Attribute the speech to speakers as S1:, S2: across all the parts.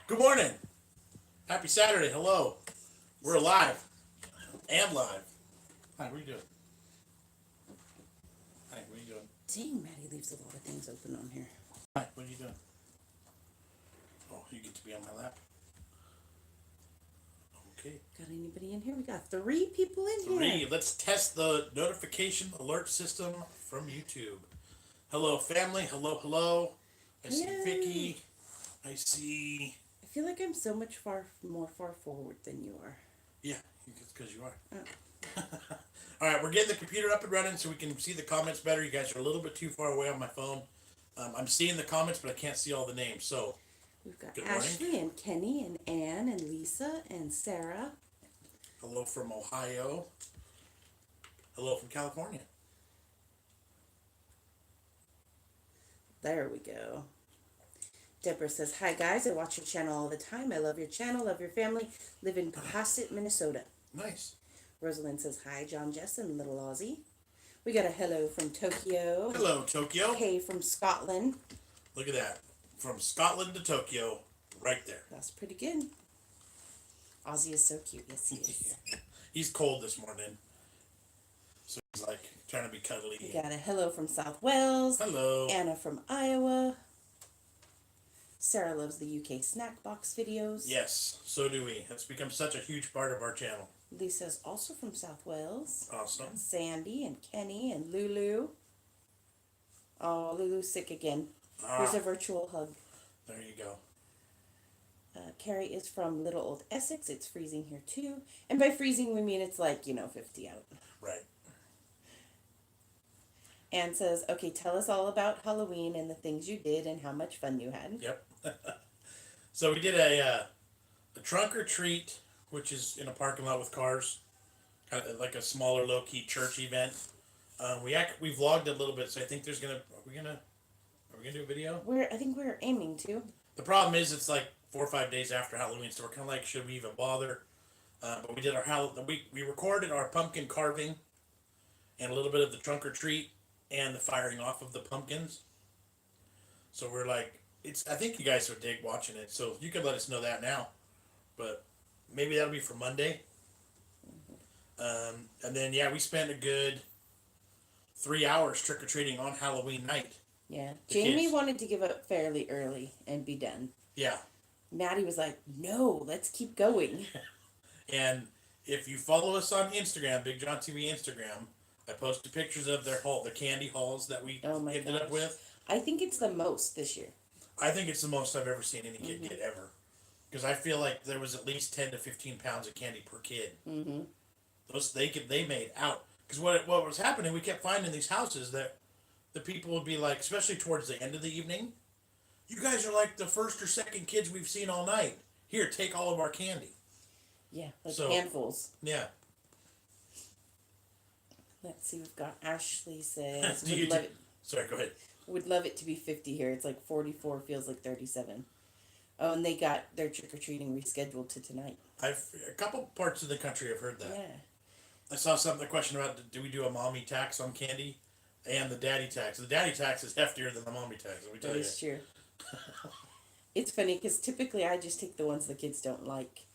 S1: Good morning. Happy Saturday. Hello. We're alive. And live. Hi, what are you doing? Hi, what are you doing?
S2: Dang, Maddie leaves a lot of things open on here.
S1: Hi, what are you doing? Oh, you get to be on my lap. Okay.
S2: Got anybody in here? We got 3 people in here.
S1: Let's test the notification alert system from YouTube. Hello, family. Hello, hello. I see Vicky. I see...
S2: I feel like I'm so much more far forward than you are.
S1: Yeah, it's because you are.
S2: Oh.
S1: All right, we're getting the computer up and running so we can see the comments better. You guys are a little bit too far away on my phone. I'm seeing the comments, but I can't see all the names. So,
S2: we've got Ashley and Kenny and Ann and Lisa and Sarah.
S1: Hello from Ohio. Hello from California.
S2: There we go. Deborah says, hi guys, I watch your channel all the time. I love your channel, love your family. Live in Cohasset, Minnesota.
S1: Nice.
S2: Rosalind says, hi, Jon Jess and Little Aussie. We got a hello from Tokyo.
S1: Hello, Tokyo.
S2: Hey from Scotland.
S1: Look at that. From Scotland to Tokyo, right there.
S2: That's pretty good. Aussie is so cute. Yes, he is.
S1: He's cold this morning. So he's like trying to be cuddly.
S2: We got a hello from South Wales.
S1: Hello.
S2: Anna from Iowa. Sarah loves the UK snack box videos.
S1: Yes, so do we. It's become such a huge part of our channel.
S2: Lisa's also from South Wales.
S1: Awesome.
S2: Sandy and Kenny and Lulu. Oh, Lulu's sick again. Here's a virtual hug.
S1: There you go.
S2: Carrie is from Little Old Essex. It's freezing here too. And by freezing, we mean it's like, 50 out.
S1: Right.
S2: Anne says, okay, tell us all about Halloween and the things you did and how much fun you had.
S1: Yep. So we did a trunk or treat, which is in a parking lot with cars, kind of like a smaller low key church event. We vlogged a little bit, so I think are we gonna do a video?
S2: I think we're aiming to.
S1: The problem is it's like 4 or 5 days after Halloween, so we're kind of like, should we even bother? But we did we recorded our pumpkin carving and a little bit of the trunk or treat and the firing off of the pumpkins. So we're like, I think you guys would dig watching it, so you could let us know that now. But maybe that'll be for Monday. And then, we spent a good 3 hours trick-or-treating on Halloween night.
S2: Yeah. Jamie wanted to give up fairly early and be done.
S1: Yeah.
S2: Maddie was like, no, let's keep going.
S1: And if you follow us on Instagram, BigJon TV Instagram, I posted pictures of the candy hauls that we ended up with.
S2: I think it's the most this year.
S1: I think it's the most I've ever seen any kid get ever. Because I feel like there was at least 10 to 15 pounds of candy per kid.
S2: Mm-hmm.
S1: They made out. Because what was happening, we kept finding these houses that the people would be like, especially towards the end of the evening, you guys are like the first or second kids we've seen all night. Here, take all of our candy.
S2: Yeah, handfuls.
S1: Yeah.
S2: Let's see, we've got Ashley says,
S1: Sorry, go ahead.
S2: Would love it to be 50 here. It's like 44, feels like 37. Oh, and they got their trick-or-treating rescheduled to tonight.
S1: A couple parts of the country have heard that.
S2: Yeah.
S1: I saw a question about, do we do a mommy tax on candy and the daddy tax? The daddy tax is heftier than the mommy tax, let me tell you.
S2: That is true. It's funny, because typically I just take the ones the kids don't like.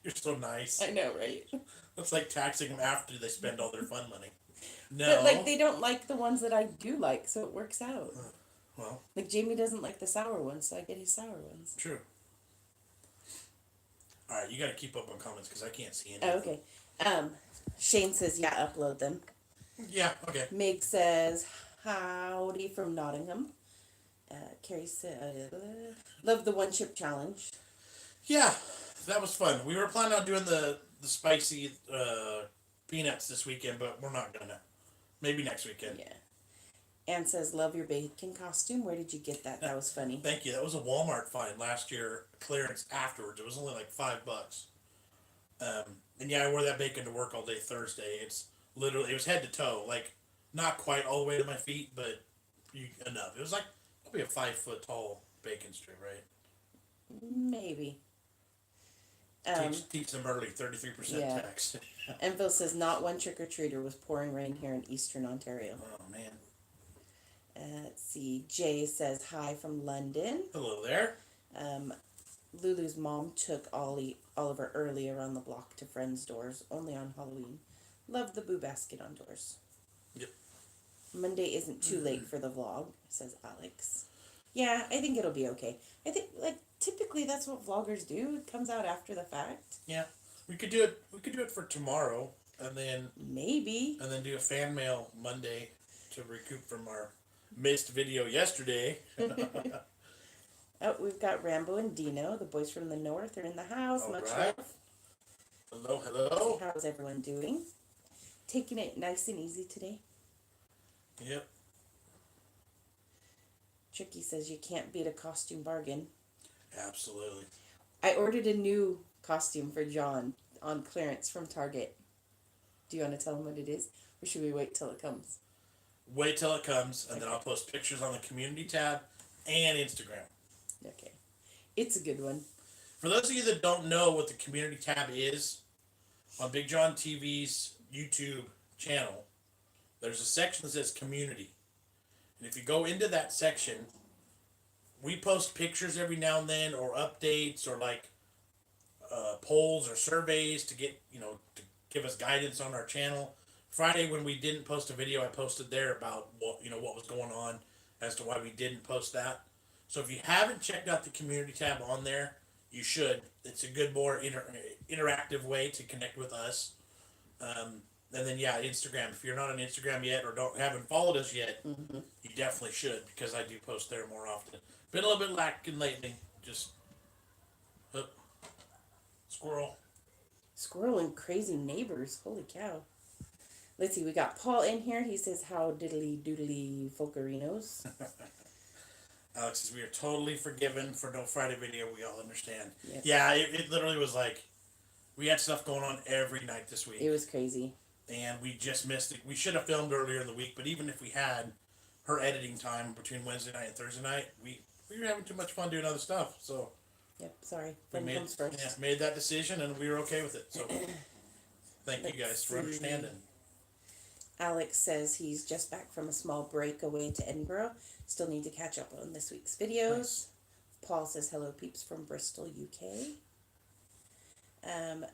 S1: You're so nice.
S2: I know, right?
S1: That's like taxing them after they spend all their fun money. No.
S2: But, like, they don't like the ones that I do like, so it works out.
S1: Well.
S2: Like, Jamie doesn't like the sour ones, so I get his sour ones.
S1: True. Alright, you gotta keep up on comments, because I can't see any.
S2: Oh, okay. Shane says, yeah, upload them.
S1: Yeah, okay.
S2: Meg says, howdy from Nottingham. Carrie said, love the one chip challenge.
S1: Yeah, that was fun. We were planning on doing the spicy peanuts this weekend, but we're not gonna. Maybe next weekend.
S2: Yeah. Ann says, love your bacon costume. Where did you get that? That was funny.
S1: Thank you. That was a Walmart find last year, clearance afterwards. It was only like $5. And I wore that bacon to work all day Thursday. It was head to toe, like not quite all the way to my feet, but enough. It was like probably a 5 foot tall bacon strip, right?
S2: Maybe.
S1: Teach them early, 33%
S2: Yeah.
S1: tax.
S2: Enfield says not one trick-or-treater was pouring rain here in eastern Ontario.
S1: Oh, man.
S2: Let's see. Jay says hi from London.
S1: Hello there.
S2: Lulu's mom took Oliver early around the block to friends' doors, only on Halloween. Love the boo basket on doors.
S1: Yep.
S2: Monday isn't too late for the vlog, says Alex. Yeah, I think it'll be okay. I think, typically that's what vloggers do. It comes out after the fact.
S1: Yeah. We could do it for tomorrow, and then
S2: Maybe.
S1: do a fan mail Monday to recoup from our missed video yesterday.
S2: Oh, we've got Rambo and Dino. The boys from the north are in the house.
S1: All
S2: Much
S1: right.
S2: love.
S1: Hello.
S2: How's everyone doing? Taking it nice and easy today?
S1: Yep.
S2: Tricky says you can't beat a costume bargain.
S1: Absolutely.
S2: I ordered a new costume for John on clearance from Target. Do you want to tell him what it is? Or should we wait till it comes?
S1: Wait till it comes, and then I'll post pictures on the community tab and Instagram.
S2: Okay. It's a good one.
S1: For those of you that don't know what the community tab is, on BigJon TV's YouTube channel, there's a section that says community. And if you go into that section, we post pictures every now and then, or updates, or polls or surveys to get, to give us guidance on our channel. Friday, when we didn't post a video, I posted there about what was going on as to why we didn't post that. So if you haven't checked out the community tab on there, you should. It's a good, more interactive way to connect with us. And then Instagram. If you're not on Instagram yet or haven't followed us yet, you definitely should, because I do post there more often. Been a little bit lacking lately. Just
S2: Squirrel and crazy neighbors. Holy cow. Let's see. We got Paul in here. He says, how diddly doodly folkerinos.
S1: Alex says we are totally forgiven for no Friday video. We all understand.
S2: Yep.
S1: Yeah, it literally was like we had stuff going on every night this week.
S2: It was crazy.
S1: And we just missed it. We should have filmed earlier in the week, but even if we had her editing time between Wednesday night and Thursday night, we were having too much fun doing other stuff. So
S2: Yep, sorry.
S1: we
S2: Comes first.
S1: made that decision, and we were okay with it. So thank you guys for understanding.
S2: Alex says he's just back from a small break away to Edinburgh. Still need to catch up on this week's videos.
S1: Nice.
S2: Paul says hello peeps from Bristol, UK.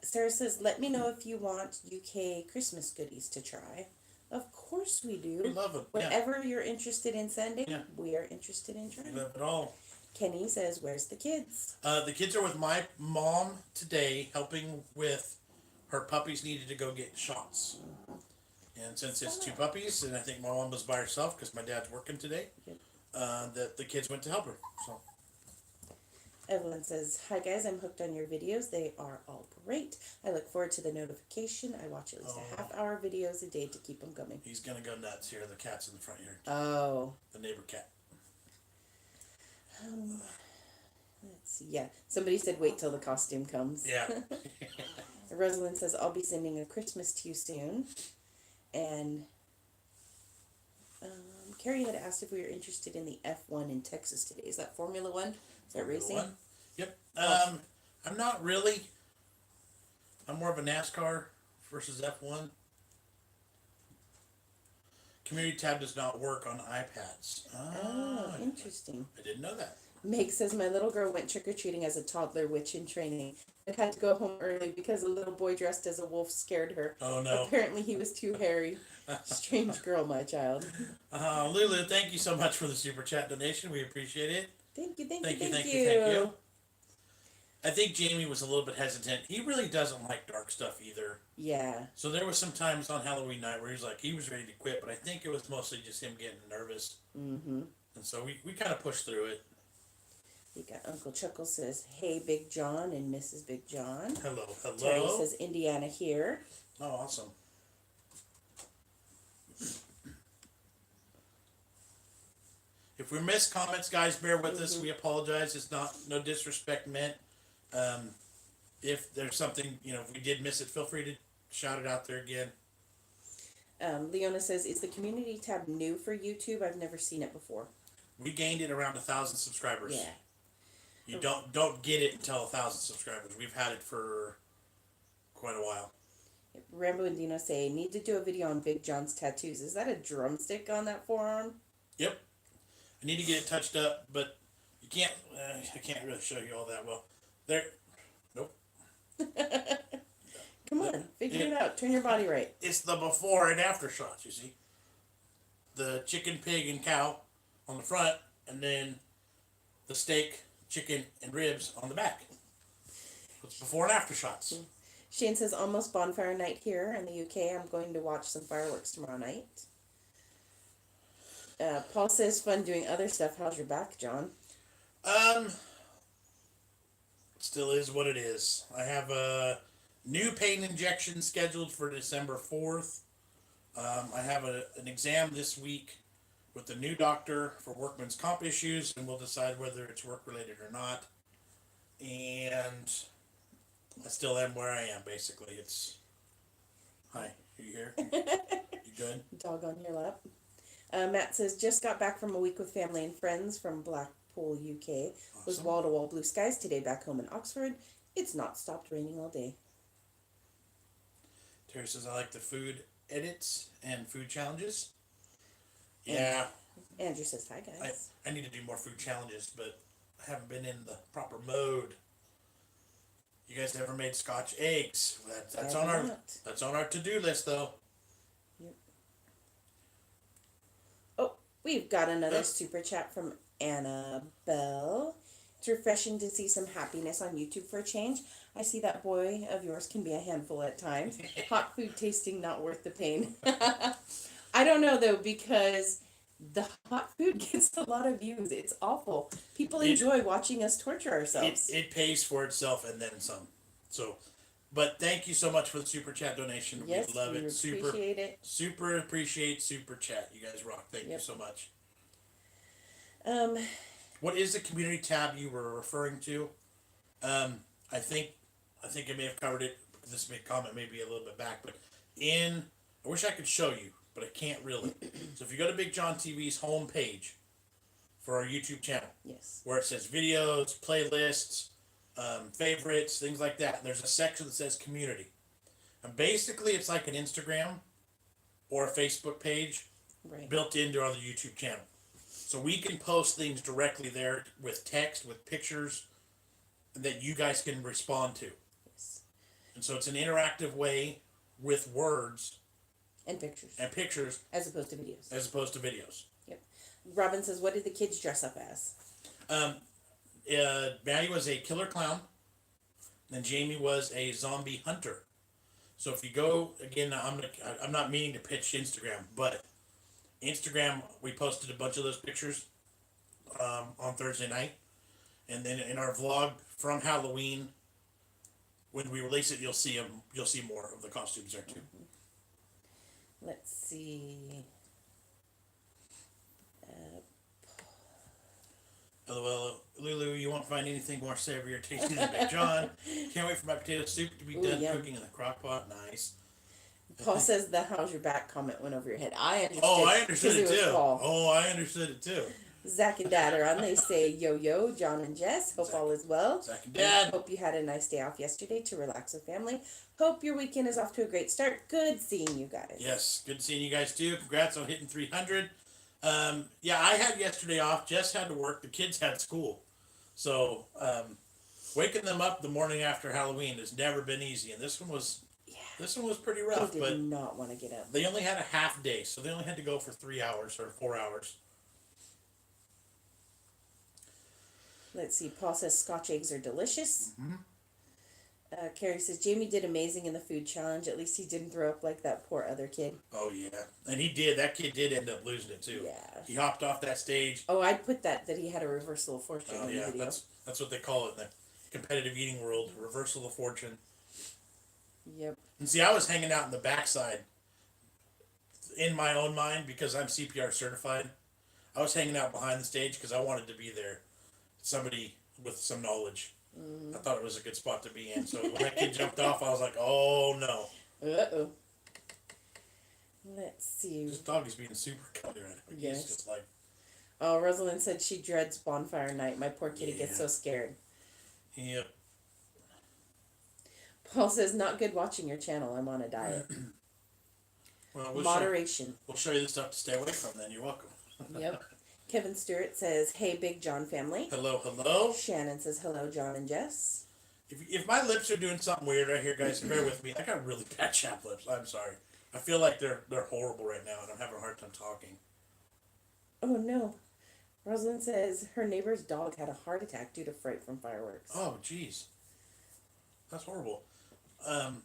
S2: Sarah says, let me know if you want UK Christmas goodies to try. Of course we do.
S1: We love it.
S2: Whatever you're interested in sending,
S1: Yeah.
S2: we are interested in trying.
S1: We love it all.
S2: Kenny says, where's the kids?
S1: The kids are with my mom today, helping with her puppies needed to go get shots. And since it's two puppies, and I think my mom was by herself because my dad's working today,
S2: Yep.
S1: that the kids went to help her. So
S2: Evelyn says, hi guys, I'm hooked on your videos. They are all great. I look forward to the notification. I watch at least a half-hour videos a day to keep them coming.
S1: he's gonna go nuts here. The cat's in the front yard.
S2: Oh.
S1: The neighbor cat.
S2: Let's see. Yeah, somebody said wait till the costume comes.
S1: Yeah.
S2: Rosalind says, I'll be sending a Christmas to you soon. And Carrie had asked if we were interested in the F1 in Texas today. Is that Formula One? Is that racing?
S1: One. Yep. I'm not really. I'm more of a NASCAR versus F1. Community tab does not work on iPads.
S2: Oh, interesting.
S1: I didn't know that.
S2: Meg says, my little girl went trick-or-treating as a toddler witch in training and had to go home early because a little boy dressed as a wolf scared her.
S1: Oh, no.
S2: Apparently he was too hairy. Strange girl, my child.
S1: Lulu, thank you so much for the super chat donation. We appreciate it.
S2: Thank you.
S1: Thank you. I think Jamie was a little bit hesitant. He really doesn't like dark stuff either.
S2: Yeah.
S1: So there was some times on Halloween night where he was ready to quit, but I think it was mostly just him getting nervous.
S2: Mm-hmm.
S1: And so we kind of pushed through it.
S2: We got Uncle Chuckle says, hey, Big John and Mrs. Big John.
S1: Hello.
S2: Terry says, Indiana here.
S1: Oh, awesome. If we miss comments, guys, bear with us. We apologize. It's no disrespect meant. If there's something, if we did miss it, feel free to shout it out there again.
S2: Leona says, is the community tab new for YouTube? I've never seen it before.
S1: We gained it around 1,000 subscribers.
S2: Yeah.
S1: You don't get it until 1,000 subscribers. We've had it for quite a while.
S2: Rambo and Dino say, need to do a video on Big John's tattoos. Is that a drumstick on that forearm?
S1: Yep. I need to get it touched up, but you can't. I can't really show you all that well. There. Nope.
S2: Come on, figure it out. Turn your body right.
S1: It's the before and after shots. You see, the chicken, pig, and cow on the front, and then the steak, chicken, and ribs on the back. It's before and after shots.
S2: Shane says, almost bonfire night here in the UK. I'm going to watch some fireworks tomorrow night. Paul says, fun doing other stuff. How's your back, John?
S1: It still is what it is. I have a new pain injection scheduled for December 4th. I have an exam this week with the new doctor for workman's comp issues, and we'll decide whether it's work-related or not. And I still am where I am, basically. It's... Hi, are you here? You good?
S2: Dog on your lap. Matt says, just got back from a week with family and friends from Blackpool, UK.
S1: Awesome.
S2: Was wall-to-wall blue skies today back home in Oxford. It's not stopped raining all day.
S1: Terry says, I like the food edits and food challenges. Yeah.
S2: Andrew says, hi, guys.
S1: I need to do more food challenges, but I haven't been in the proper mode. You guys ever made Scotch eggs? That's on our to-do list, though.
S2: Yep. Oh, we've got another super chat from Annabelle. It's refreshing to see some happiness on YouTube for a change. I see that boy of yours can be a handful at times. Hot food tasting not worth the pain. I don't know, though, because the hot food gets a lot of views. It's awful. People enjoy watching us torture ourselves.
S1: It pays for itself and then some. So, but thank you so much for the super chat donation.
S2: Yes,
S1: we love it.
S2: Appreciate it.
S1: Super appreciate super chat. You guys rock. Thank you so much. What is the community tab you were referring to? I think I may have covered it. This comment may be a little bit back, but I wish I could show you, but I can't really. So if you go to BigJon TV's home page for our YouTube channel,
S2: yes,
S1: where it says videos, playlists, favorites, things like that, there's a section that says community. And basically it's like an Instagram or a Facebook page built into our YouTube channel. So we can post things directly there with text, with pictures, that you guys can respond to.
S2: Yes.
S1: And so it's an interactive way with words
S2: and pictures.
S1: As opposed to videos.
S2: Yep. Robin says, what did the kids dress up as?
S1: Maddie was a killer clown, and Jamie was a zombie hunter. So if you go, again, I'm not meaning to pitch Instagram, but Instagram, we posted a bunch of those pictures on Thursday night. And then in our vlog from Halloween, when we release it, you'll see more of the costumes there too.
S2: Let's see.
S1: LOL, Lulu, you won't find anything more savory or tasty than BigJon. Can't wait for my potato soup to be done cooking in the crock pot. Nice.
S2: Paul says the "How's your back?" comment went over your head. I
S1: understood it too. I understood it too.
S2: Zach and Dad are on. They say, yo, Jon and Jess. Hope all is well.
S1: Zach and Dad.
S2: Hope you had a nice day off yesterday to relax with family. Hope your weekend is off to a great start. Good seeing you guys.
S1: Yes, good seeing you guys too. Congrats on hitting 300. Yeah, I had yesterday off. Jess had to work. The kids had school. So, waking them up the morning after Halloween has never been easy. And this one was pretty rough.
S2: They did not want to get up.
S1: They only had a half day, so they only had to go for 3 hours or 4 hours.
S2: Let's see. Paul says Scotch eggs are delicious.
S1: Mm-hmm.
S2: Carrie says Jamie did amazing in the food challenge. At least he didn't throw up like that poor other kid.
S1: Oh yeah, and he did. That kid did end up losing it too.
S2: Yeah.
S1: He hopped off that stage.
S2: Oh, I'd put that he had a reversal of fortune in the video.
S1: That's what they call it in the competitive eating world, reversal of fortune.
S2: Yep.
S1: And see, I was hanging out in the backside in my own mind because I'm CPR certified. I was hanging out behind the stage because I wanted to be there. Somebody with some knowledge. I thought it was a good spot to be in. So when that kid jumped off, I was like, oh no.
S2: Uh-oh. Let's see.
S1: This dog is being super cuddly right now.
S2: Yes.
S1: He's just like...
S2: Oh, Rosalind said she dreads bonfire night. My poor kitty gets so scared.
S1: Yep.
S2: Paul says, not good watching your channel. I'm on a diet.
S1: Well,
S2: Moderation.
S1: We'll show you the stuff to stay away from then. You're welcome.
S2: Yep. Kevin Stewart says, hey, Big John family.
S1: Hello, hello.
S2: Shannon says, hello, John and Jess.
S1: If my lips are doing something weird right here, guys, bear with me. I got really bad chapped lips. I'm sorry. I feel like they're horrible right now, and I'm having a hard time talking.
S2: Oh, no. Rosalind says her neighbor's dog had a heart attack due to fright from fireworks.
S1: Oh, jeez. That's horrible.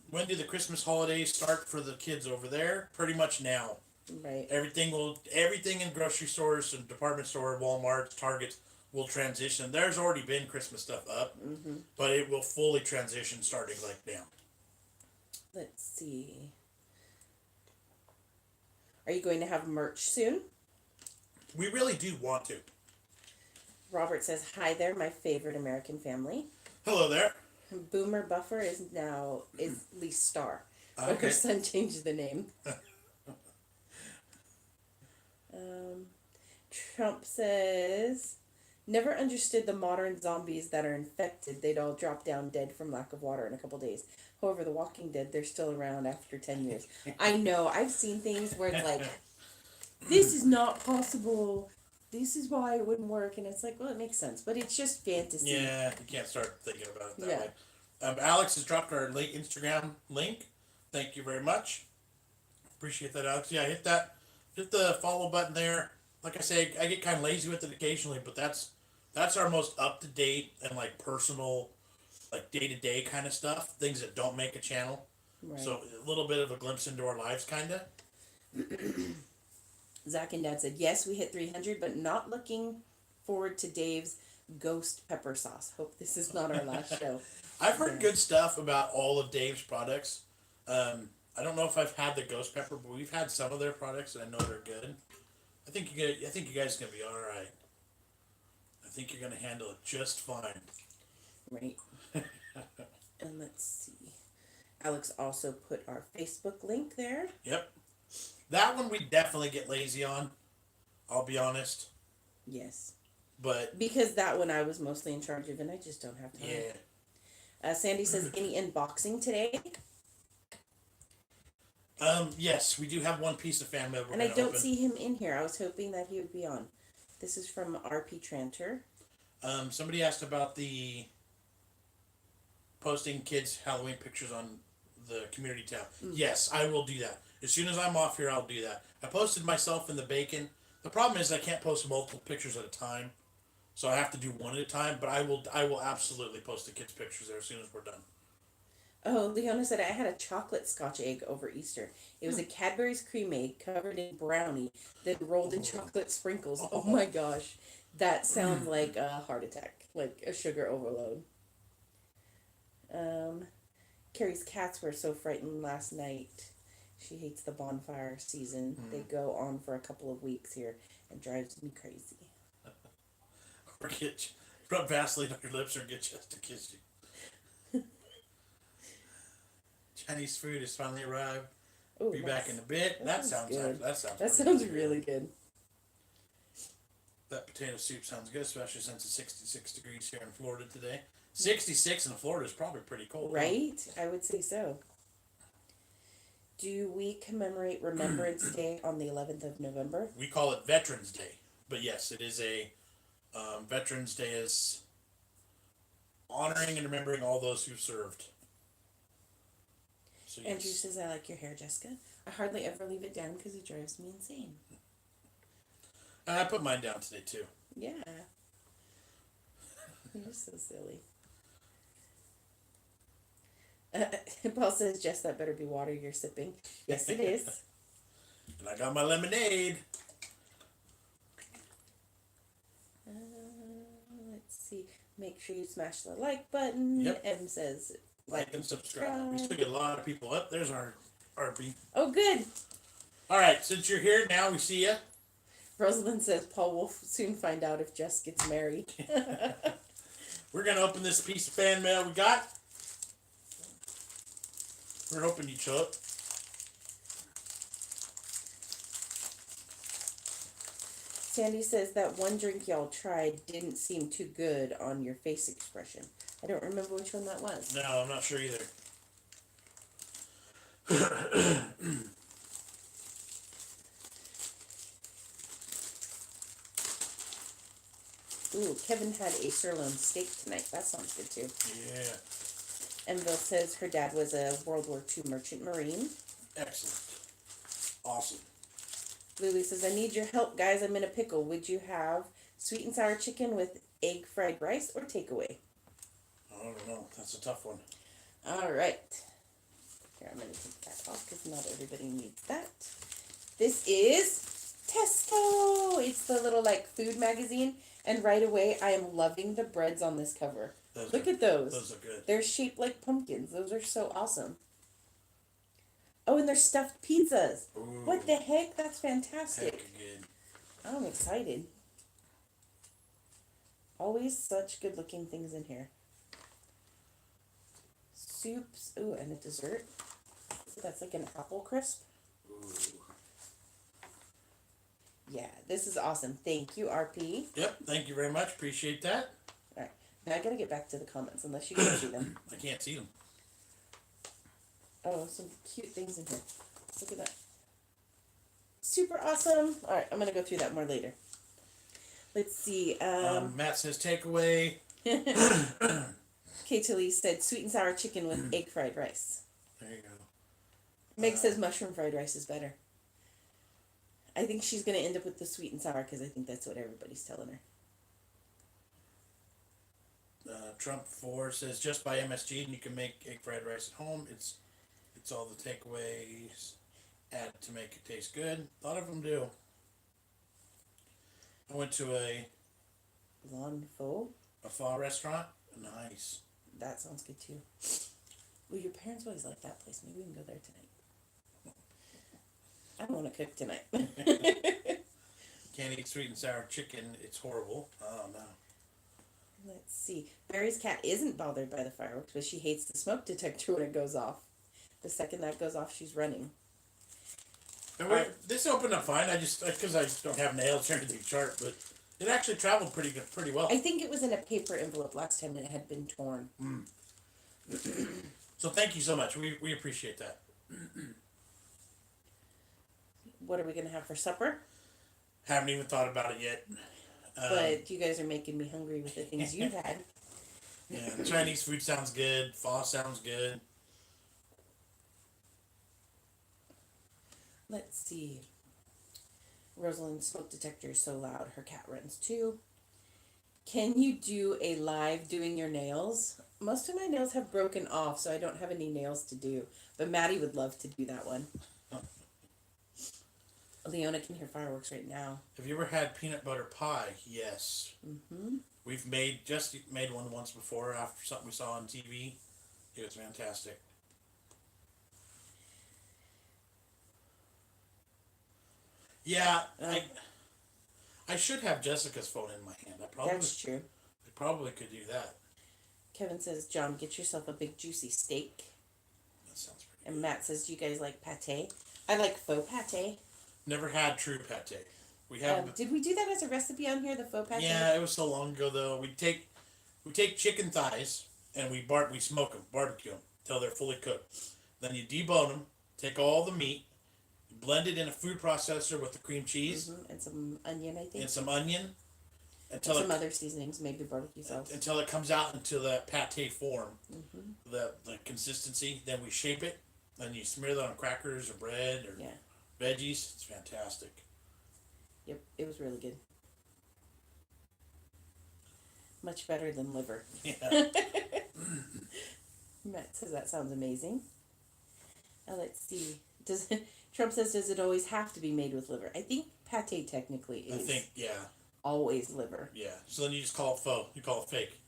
S1: When do the Christmas holidays start for the kids over there? Pretty much now.
S2: Right.
S1: Everything in grocery stores and department store, Walmart, Targets will transition. There's already been Christmas stuff up, but it will fully transition starting like now.
S2: Let's see. Are you going to have merch soon?
S1: We really do want to.
S2: Robert says, hi there, my favorite American family.
S1: Hello there.
S2: Boomer Buffer is Lee Star. But
S1: Okay.
S2: her son changed the name. Trump says, never understood the modern zombies that are infected. They'd all drop down dead from lack of water in a couple days. However, the Walking Dead, they're still around after 10 years. I know. I've seen things where it's like, this is not possible. This is why it wouldn't work. And it's like, well, it makes sense. But it's just fantasy.
S1: Yeah, you can't start thinking about it that way. Alex has dropped our Instagram link. Thank you very much. Appreciate that, Alex. Yeah, hit the follow button there. Like I say, I get kind of lazy with it occasionally, but that's our most up to date and like personal, like day to day kind of stuff. Things that don't make a channel. Right. So a little bit of a glimpse into our lives, kind of.
S2: Zach and Dad said, yes, we hit 300, but not looking forward to Dave's ghost pepper sauce. Hope this is not our last show.
S1: I've heard good stuff about all of Dave's products. I don't know if I've had the ghost pepper, but we've had some of their products, and I know they're good. I think you guys are gonna be all right. I think you're gonna handle it just fine.
S2: Right. And let's see. Alex also put our Facebook link there.
S1: Yep. That one we definitely get lazy on. I'll be honest.
S2: Yes.
S1: But
S2: because that one I was mostly in charge of, and I just don't have time.
S1: Yeah.
S2: Sandy says, any unboxing today?
S1: Yes, we do have one piece of fan mail.
S2: And I don't see him in here. I was hoping that he would be on. This is from RP Tranter.
S1: Somebody asked about the posting kids' Halloween pictures on the community tab. Yes, I will do that. As soon as I'm off here, I'll do that. I posted myself in the bacon. The problem is I can't post multiple pictures at a time, so I have to do one at a time. But I will absolutely post the kids' pictures there as soon as we're done.
S2: Oh, Leona said, I had a chocolate scotch egg over Easter. It was a Cadbury's cream egg covered in brownie, then rolled in chocolate sprinkles. Oh my gosh. That sounds like a heart attack, like a sugar overload. Carrie's cats were so frightened last night. She hates the bonfire season. They go on for a couple of weeks here and drives me crazy.
S1: Or rub Vaseline on your lips or get Jess to kiss you. Chinese food has finally arrived.
S2: Ooh,
S1: Be back in a bit. That sounds
S2: good.
S1: That
S2: sounds really good.
S1: That potato soup sounds good, especially since it's 66 degrees here in Florida today. 66 in Florida is probably pretty cold.
S2: Right? Huh? I would say so. Do we commemorate Remembrance Day on the 11th of November?
S1: We call it Veterans Day. But yes, it is a... Veterans Day is honoring and remembering all those who served. So, yes.
S2: Andrew says, I like your hair, Jessica. I hardly ever leave it down because it drives me insane.
S1: I put mine down today, too.
S2: Yeah. You're so silly. Paul says, Jess, that better be water you're sipping. Yes, it is.
S1: And I got my lemonade.
S2: Let's see. Make sure you smash the like button.
S1: Yep.
S2: M says,
S1: like and subscribe. We still get a lot of people up. There's our RP.
S2: Oh, good.
S1: All right, since you're here now, we see you.
S2: Rosalind says Paul will soon find out if Jess gets married.
S1: We're going to open this piece of fan mail we got. We're hoping you show up.
S2: Sandy says that one drink y'all tried didn't seem too good on your face expression. I don't remember which one that was.
S1: No, I'm not sure either.
S2: Ooh, Kevin had a sirloin steak tonight. That sounds good too.
S1: Yeah.
S2: Enville says her dad was a World War II merchant marine.
S1: Excellent. Awesome.
S2: Lily says, I need your help, guys. I'm in a pickle. Would you have sweet and sour chicken with egg fried rice or takeaway?
S1: I don't know. That's a tough one.
S2: All right. Here, I'm going to take that off because not everybody needs that. This is Testo. It's the little like food magazine. And right away, I am loving the breads on this cover. Look at those.
S1: Those are good.
S2: They're shaped like pumpkins. Those are so awesome. Oh, and they're stuffed pizzas.
S1: Ooh.
S2: What the heck? That's fantastic.
S1: Heck good.
S2: I'm excited. Always such good looking things in here. Soups. Ooh, and a dessert. That's like an apple crisp.
S1: Ooh.
S2: Yeah, this is awesome. Thank you, RP.
S1: Yep, thank you very much. Appreciate that.
S2: All right. Now I gotta get back to the comments unless you can see them.
S1: I can't see them.
S2: Oh, some cute things in here. Look at that. Super awesome. All right, I'm going to go through that more later. Let's see.
S1: Matt says takeaway.
S2: Kate Lee said sweet and sour chicken with egg fried rice.
S1: There you go.
S2: Meg says mushroom fried rice is better. I think she's going to end up with the sweet and sour because I think that's what everybody's telling her.
S1: Trump 4 says just buy MSG and you can make egg fried rice at home. It's all the takeaways add to make it taste good. A lot of them do. I went to a
S2: Pho
S1: restaurant. Nice.
S2: That sounds good too. Well, your parents always like that place. Maybe we can go there tonight. I don't want to cook tonight.
S1: Can't eat sweet and sour chicken. It's horrible. Oh no.
S2: Let's see. Barry's cat isn't bothered by the fireworks, but she hates the smoke detector when it goes off. The second that goes off, she's running.
S1: This opened up fine. Because I don't have nails or anything sharp, but it actually traveled pretty well.
S2: I think it was in a paper envelope last time and it had been torn.
S1: Mm. So thank you so much. We appreciate that.
S2: What are we going to have for supper?
S1: Haven't even thought about it yet.
S2: But you guys are making me hungry with the things you've had.
S1: Yeah, Chinese food sounds good. Pho sounds good.
S2: Let's see. Rosalind's smoke detector is so loud. Her cat runs too. Can you do a live doing your nails? Most of my nails have broken off, so I don't have any nails to do. But Maddie would love to do that one. Leona can hear fireworks right now.
S1: Have you ever had peanut butter pie? Yes.
S2: Mm-hmm.
S1: We've made one once before after something we saw on TV. It was fantastic. Yeah, I should have Jessica's phone in my hand.
S2: That's true.
S1: I probably could do that.
S2: Kevin says, John, get yourself a big juicy steak.
S1: That sounds pretty
S2: And
S1: good.
S2: Matt says, do you guys like pate? I like faux pate.
S1: Never had true pate. We have.
S2: Did we do that as a recipe on here, the faux pate?
S1: Yeah, it was so long ago though. We take chicken thighs and we smoke them, barbecue them till they're fully cooked. Then you debone them, take all the meat, blend it in a food processor with the cream cheese
S2: and some onion, I think.
S1: and some onion
S2: until some other seasonings, maybe barbecue sauce.
S1: Until it comes out into the pate form, the consistency. Then we shape it. Then you smear that on crackers or bread or veggies. It's fantastic.
S2: Yep, it was really good. Much better than liver.
S1: Yeah.
S2: Matt says that sounds amazing. Now let's see. Trump says, does it always have to be made with liver? I think pate technically is.
S1: I think, yeah.
S2: Always liver.
S1: Yeah. So then you just call it faux. You call it fake.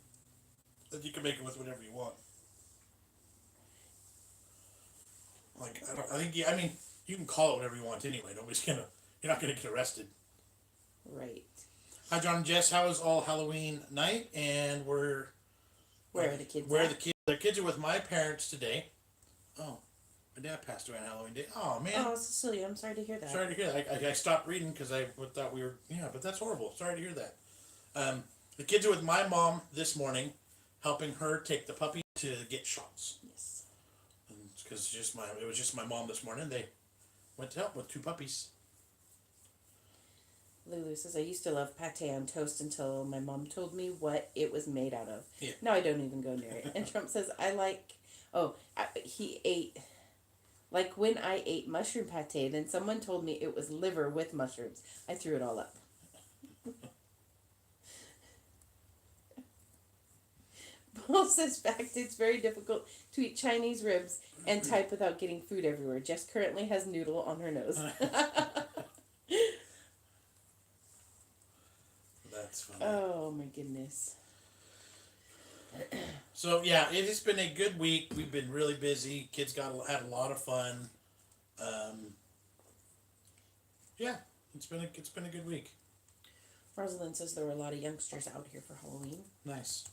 S1: Then you can make it with whatever you want. Like, I mean, you can call it whatever you want anyway. You're not gonna get arrested.
S2: Right.
S1: Hi, Jon Jess. How was all Halloween night? And
S2: where are the kids?
S1: Where are the kids? The kids are with my parents today. Oh. My dad passed away on Halloween Day. Oh man.
S2: Oh, Cecilia, I'm sorry to hear that.
S1: Sorry to hear that. I stopped reading because I thought we were. Yeah, but that's horrible. Sorry to hear that. The kids are with my mom this morning, helping her take the puppy to get shots.
S2: Yes.
S1: Because it was just my mom this morning. They went to help with 2 puppies.
S2: Lulu says, I used to love pate on toast until my mom told me what it was made out of.
S1: Yeah.
S2: Now I don't even go near it. And Trump says, he ate, like when I ate mushroom pate, then someone told me it was liver with mushrooms. I threw it all up. Paul says, fact, it's very difficult to eat Chinese ribs and type without getting food everywhere. Jess currently has noodle on her nose.
S1: That's funny.
S2: Oh my goodness.
S1: So yeah, it has been a good week. We've been really busy. Kids had a lot of fun. Yeah, it's been a good week.
S2: Rosalind says there were a lot of youngsters out here for Halloween.
S1: Nice.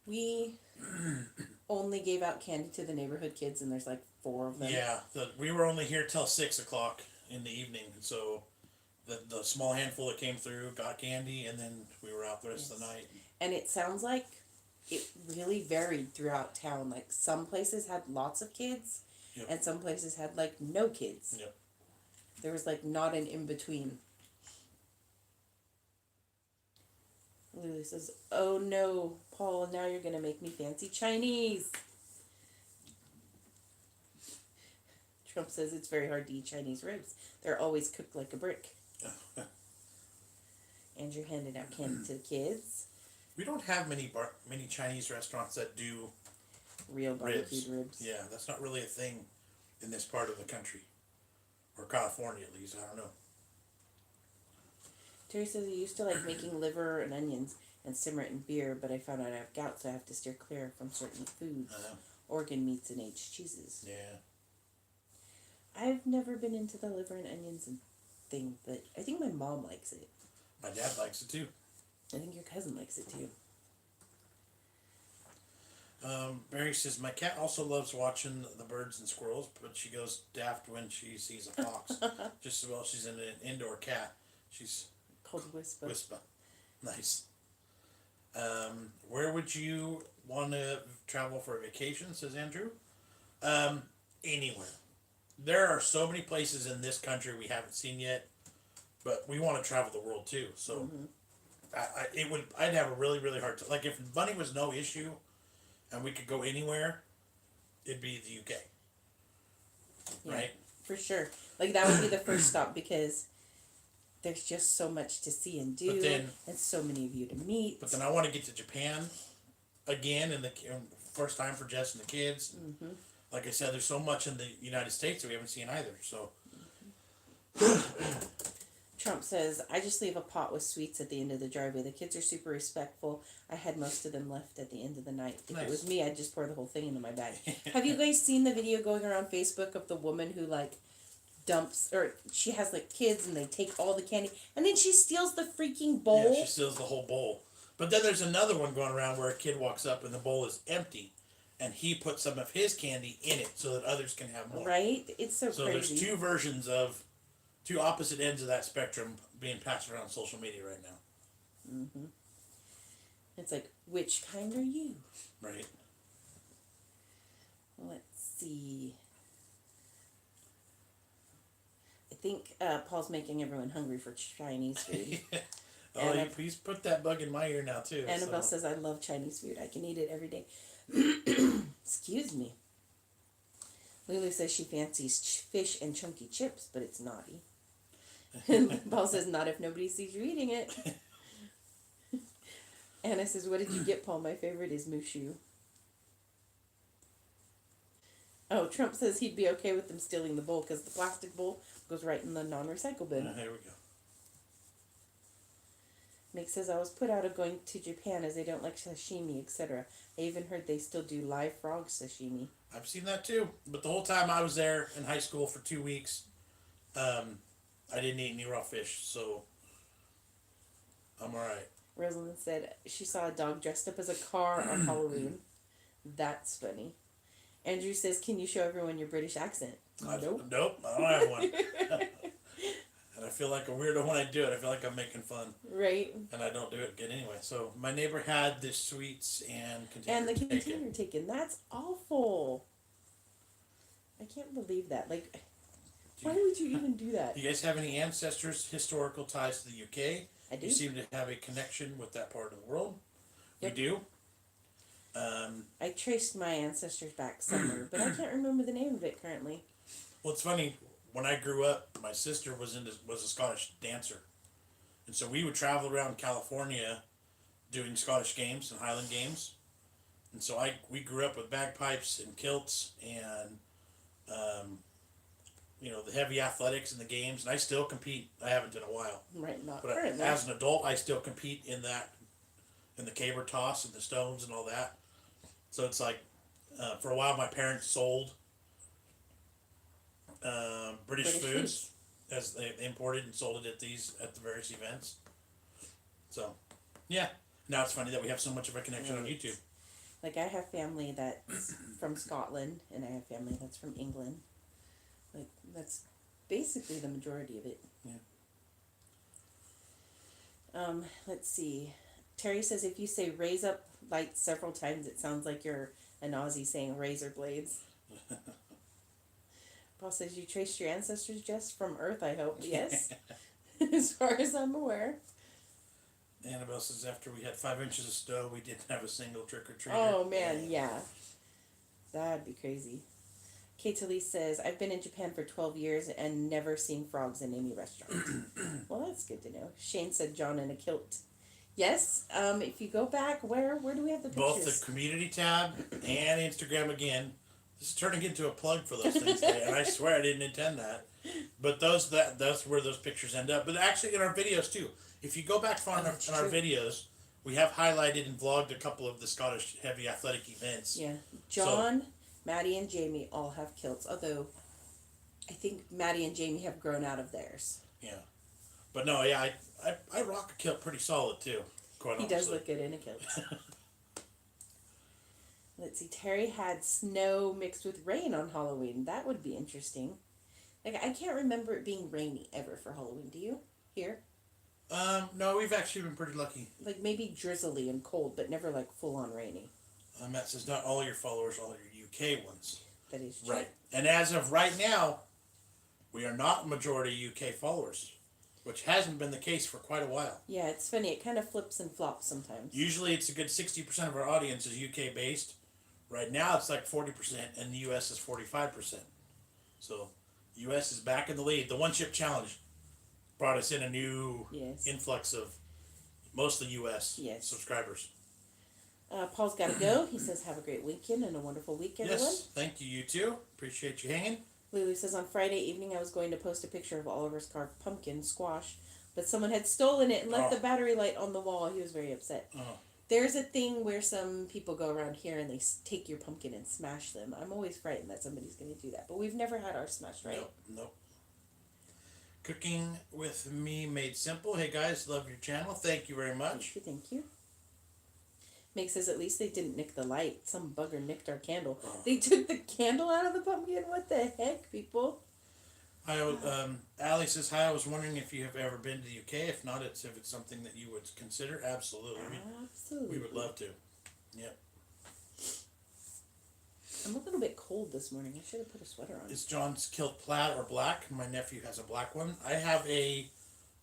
S2: We only gave out candy to the neighborhood kids, and there's like 4 of them.
S1: Yeah, we were only here till 6:00 in the evening, so the small handful that came through got candy, and then we were out the rest of the night.
S2: And it sounds like it really varied throughout town. Like some places had lots of kids,
S1: Yep.
S2: and some places had like no kids.
S1: Yep.
S2: There was like not an in between. Lily says, "Oh no, Paul! Now you're gonna make me fancy Chinese." Trump says it's very hard to eat Chinese ribs. They're always cooked like a brick. Andrew handed out candy to the kids.
S1: We don't have many Chinese restaurants that do
S2: Real barbecued ribs.
S1: Yeah, that's not really a thing in this part of the country, or California at least. I don't know.
S2: Terry says he used to like making liver and onions and simmer it in beer, but I found out I have gout, so I have to steer clear from certain foods, organ meats, and aged cheeses.
S1: Yeah.
S2: I've never been into the liver and onions and thing, but I think my mom likes it.
S1: My dad likes it too.
S2: I think your cousin likes it too.
S1: Barry says, my cat also loves watching the birds and squirrels, but she goes daft when she sees a fox. Just as well she's an indoor cat. She's
S2: called Whisper.
S1: Whisper. Nice. Where would you want to travel for a vacation, says Andrew? Anywhere. There are so many places in this country we haven't seen yet, but we want to travel the world too. So I'd have a really, really hard time. Like if money was no issue and we could go anywhere, it'd be the UK.
S2: Yeah,
S1: right?
S2: For sure. Like that would be the first stop because there's just so much to see and do, and so many of you to meet.
S1: But then I want to get to Japan again, and the first time for Jess and the kids.
S2: Mm-hmm.
S1: Like I said, there's so much in the United States that we haven't seen either. So
S2: Trump says, I just leave a pot with sweets at the end of the driveway. The kids are super respectful. I had most of them left at the end of the night. If it was me, I'd just pour the whole thing into my bag. Have you guys seen the video going around Facebook of the woman who like dumps, or she has like kids and they take all the candy and then she steals the freaking bowl?
S1: Yeah, she steals the whole bowl. But then there's another one going around where a kid walks up and the bowl is empty and he puts some of his candy in it so that others can have more.
S2: Right? It's so crazy.
S1: So there's two versions of, two opposite ends of that spectrum being passed around social media right now.
S2: Mm-hmm. It's like, which kind are you?
S1: Right.
S2: Let's see. I think Paul's making everyone hungry for Chinese food.
S1: Oh, please put that bug in my ear now, too.
S2: Annabelle says, I love Chinese food. I can eat it every day. Excuse me. Lulu says she fancies fish and chunky chips, but it's naughty. And Paul says, not if nobody sees you eating it. Anna says, what did you get, Paul? My favorite is Mushu. Oh, Trump says he'd be okay with them stealing the bowl because the plastic bowl goes right in the non-recycle bin.
S1: There we go.
S2: Nick says, I was put out of going to Japan as they don't like sashimi, etc. I even heard they still do live frog sashimi.
S1: I've seen that too. But the whole time I was there in high school for 2 weeks, I didn't eat any raw fish, so I'm alright.
S2: Rosalind said she saw a dog dressed up as a car on Halloween. That's funny. Andrew says, "Can you show everyone your British accent?" Nope.
S1: Nope, I don't have one. And I feel like a weirdo when I do it. I feel like I'm making fun.
S2: Right.
S1: And I don't do it good anyway. So my neighbor had the sweets and container
S2: And the
S1: taken.
S2: container taken. That's awful. I can't believe that. Like, why would you even do that?
S1: Do you guys have any ancestors, historical ties to the UK?
S2: I do.
S1: You seem to have a connection with that part of the world.
S2: Yep.
S1: We do.
S2: I traced my ancestors back somewhere, but I can't remember the name of it currently.
S1: Well, it's funny. When I grew up, my sister was a Scottish dancer, and so we would travel around California, doing Scottish games and Highland games, and so we grew up with bagpipes and kilts and, the heavy athletics and the games, and I still compete. I haven't in a while,
S2: Right, not
S1: but
S2: currently.
S1: as an adult, I still compete in the caber toss and the stones and all that. So it's like, for a while, my parents sold British foods as they imported and sold it at the various events. So, yeah. Now it's funny that we have so much of a connection on YouTube.
S2: Like, I have family that's from Scotland, and I have family that's from England. Like, that's basically the majority of it.
S1: Yeah.
S2: Let's see. Terry says, if you say raise up lights several times, it sounds like you're an Aussie saying razor blades. Paul says, you traced your ancestors, Jess, from Earth, I hope. Yes. As far as I'm aware.
S1: Annabelle says, after we had 5 inches of snow, we didn't have a single trick-or-treater.
S2: Oh, man, yeah. That'd be crazy. Kate Elise says, I've been in Japan for 12 years and never seen frogs in any restaurant. Well, that's good to know. Shane said, John in a kilt. Yes, if you go back, where do we have the pictures?
S1: Both the community tab and Instagram again. This is turning into a plug for those things today, and I swear I didn't intend that. But that's where those pictures end up. But actually in our videos too. If you go back far enough in our videos, we have highlighted and vlogged a couple of the Scottish heavy athletic events.
S2: Yeah. John, Maddie, and Jamie all have kilts, although I think Maddie and Jamie have grown out of theirs.
S1: Yeah. But no, yeah, I rock a kilt pretty solid too. Quite honestly.
S2: He does look good in a kilt. Let's see. Terry had snow mixed with rain on Halloween. That would be interesting. Like, I can't remember it being rainy ever for Halloween. Do you? Here?
S1: No, we've actually been pretty lucky.
S2: Like, maybe drizzly and cold, but never, like, full-on rainy.
S1: Matt says not all your followers, all your UK ones.
S2: That is true.
S1: Right. And as of right now, we are not majority UK followers, which hasn't been the case for quite a while.
S2: Yeah, it's funny. It kind of flips and flops sometimes.
S1: Usually it's a good 60% of our audience is UK based. Right now it's like 40%, and the US is 45%. So, US is back in the lead. The One Chip Challenge brought us in a new influx of mostly US subscribers.
S2: Paul's got to go. He says, have a great weekend and a wonderful week, everyone.
S1: Yes, thank you, you too. Appreciate you hanging.
S2: Lulu says, on Friday evening I was going to post a picture of Oliver's carved pumpkin squash, but someone had stolen it and left the battery light on the wall. He was very upset.
S1: Oh.
S2: There's a thing where some people go around here and they take your pumpkin and smash them. I'm always frightened that somebody's going to do that, but we've never had ours smashed, right?
S1: Nope. Cooking with Me Made Simple. Hey guys, love your channel. Thank you very much.
S2: Thank you. Meg says, at least they didn't nick the light. Some bugger nicked our candle. Oh. They took the candle out of the pumpkin? What the heck, people?
S1: Allie says, hi, I was wondering if you have ever been to the UK. If not, if it's something that you would consider. Absolutely. We would love to. Yep.
S2: I'm a little bit cold this morning. I should have put a sweater on.
S1: Is John's kilt plaid or black? My nephew has a black one. I have a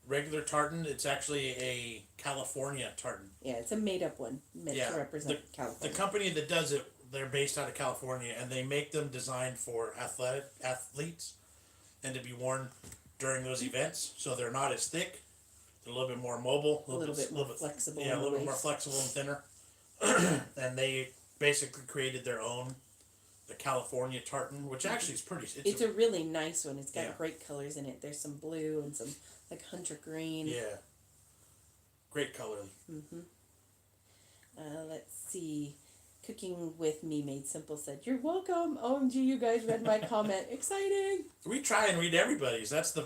S1: regular tartan. It's actually a California tartan.
S2: Yeah, it's a made-up one meant to represent California.
S1: The company that does it, they're based out of California, and they make them designed for athletes and to be worn during those events. So they're not as thick. They're a little bit more mobile.
S2: A little bit more flexible.
S1: Yeah, a little bit more flexible and thinner. And they basically created their own, the California tartan, which actually is pretty...
S2: It's a really nice one. It's got great colors in it. There's some blue and some like hunter green.
S1: Yeah. Great color.
S2: Mm-hmm. Let's see. Cooking with Me Made Simple said, you're welcome. OMG, you guys read my comment. Exciting.
S1: We try and read everybody's. That's the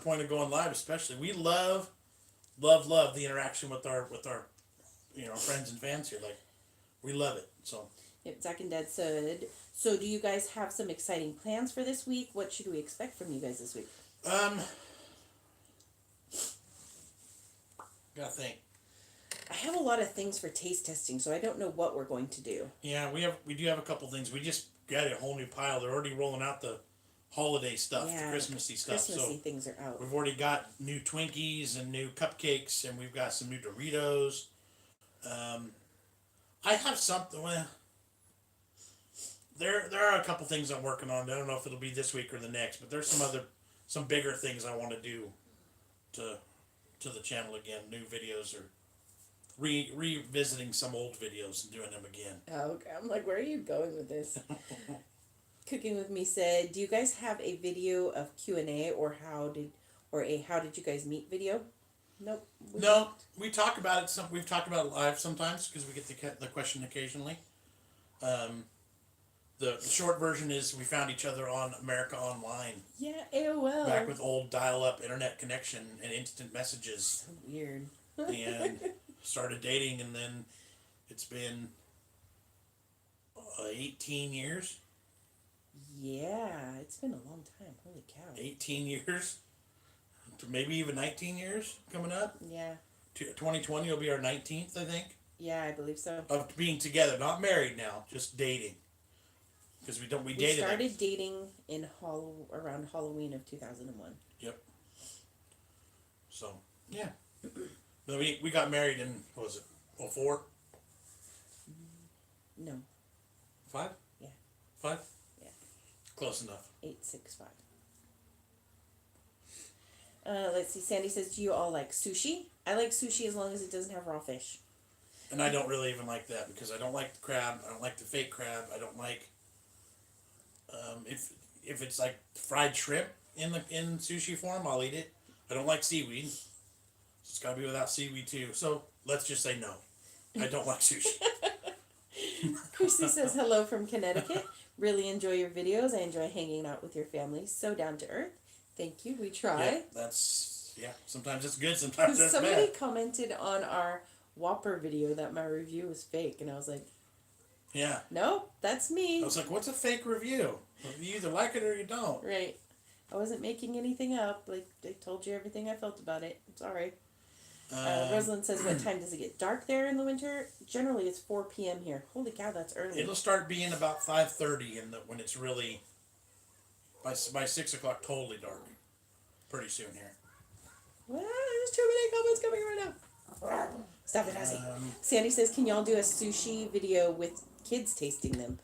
S1: point of going live, especially. We love the interaction with our friends and fans here. Like, we love it. So
S2: yep, Zach and Dad said, So, do you guys have some exciting plans for this week? What should we expect from you guys this week?
S1: Gotta think.
S2: I have a lot of things for taste testing, so I don't know what we're going to do.
S1: Yeah, we do have a couple things. We just got a whole new pile. They're already rolling out the holiday stuff, the Christmassy stuff.
S2: Christmassy things are out.
S1: We've already got new Twinkies and new cupcakes, and we've got some new Doritos. I have something. Well, there are a couple things I'm working on. I don't know if it'll be this week or the next, but there's some bigger things I want to do to the channel again. New videos or revisiting some old videos and doing them again.
S2: Oh, okay. I'm like, where are you going with this? Cooking with Me said, do you guys have a video of Q&A or how did you guys meet video? Nope.
S1: We talk about it. We've talked about it live sometimes because we get the question occasionally. The short version is we found each other on America Online.
S2: Yeah, AOL.
S1: Back with old dial-up internet connection and instant messages.
S2: So weird.
S1: And started dating, and then it's been 18 years.
S2: Yeah, it's been a long time. Holy cow.
S1: 18 years. Maybe even 19 years coming up.
S2: Yeah.
S1: 2020 will be our 19th, I think.
S2: Yeah, I believe so.
S1: Of being together, not married now, just dating. Because we dated.
S2: We started dating in around Halloween of 2001.
S1: Yep. So yeah, then we got married in, what was it, 04?
S2: No.
S1: 5?
S2: Yeah.
S1: 5?
S2: Yeah.
S1: Close enough.
S2: 865. Let's see. Sandy says, do you all like sushi? I like sushi as long as it doesn't have raw fish.
S1: And I don't really even like that because I don't like the crab. I don't like the fake crab. I don't like if it's like fried shrimp in sushi form, I'll eat it. I don't like seaweed. It's got to be without seaweed too. So let's just say no. I don't like sushi.
S2: Christy says hello from Connecticut. Really enjoy your videos. I enjoy hanging out with your family. So down to earth. Thank you. We try.
S1: Yeah, sometimes it's good. Sometimes it's
S2: somebody
S1: bad.
S2: commented on our Whopper video that my review was fake, and I was like,
S1: yeah.
S2: Nope, that's me.
S1: I was like, what's a fake review? You either like it or you don't.
S2: Right. I wasn't making anything up. Like, I told you everything I felt about it. It's all right. Rosalind says, what time does it get dark there in the winter? Generally, it's 4 p.m. here. Holy cow, that's early.
S1: It'll start being about 5:30 when it's really, by 6 o'clock, totally dark. Pretty soon here.
S2: Well, there's too many comments coming right now. Stop it, Ozzy. Sandy says, can y'all do a sushi video with kids tasting them?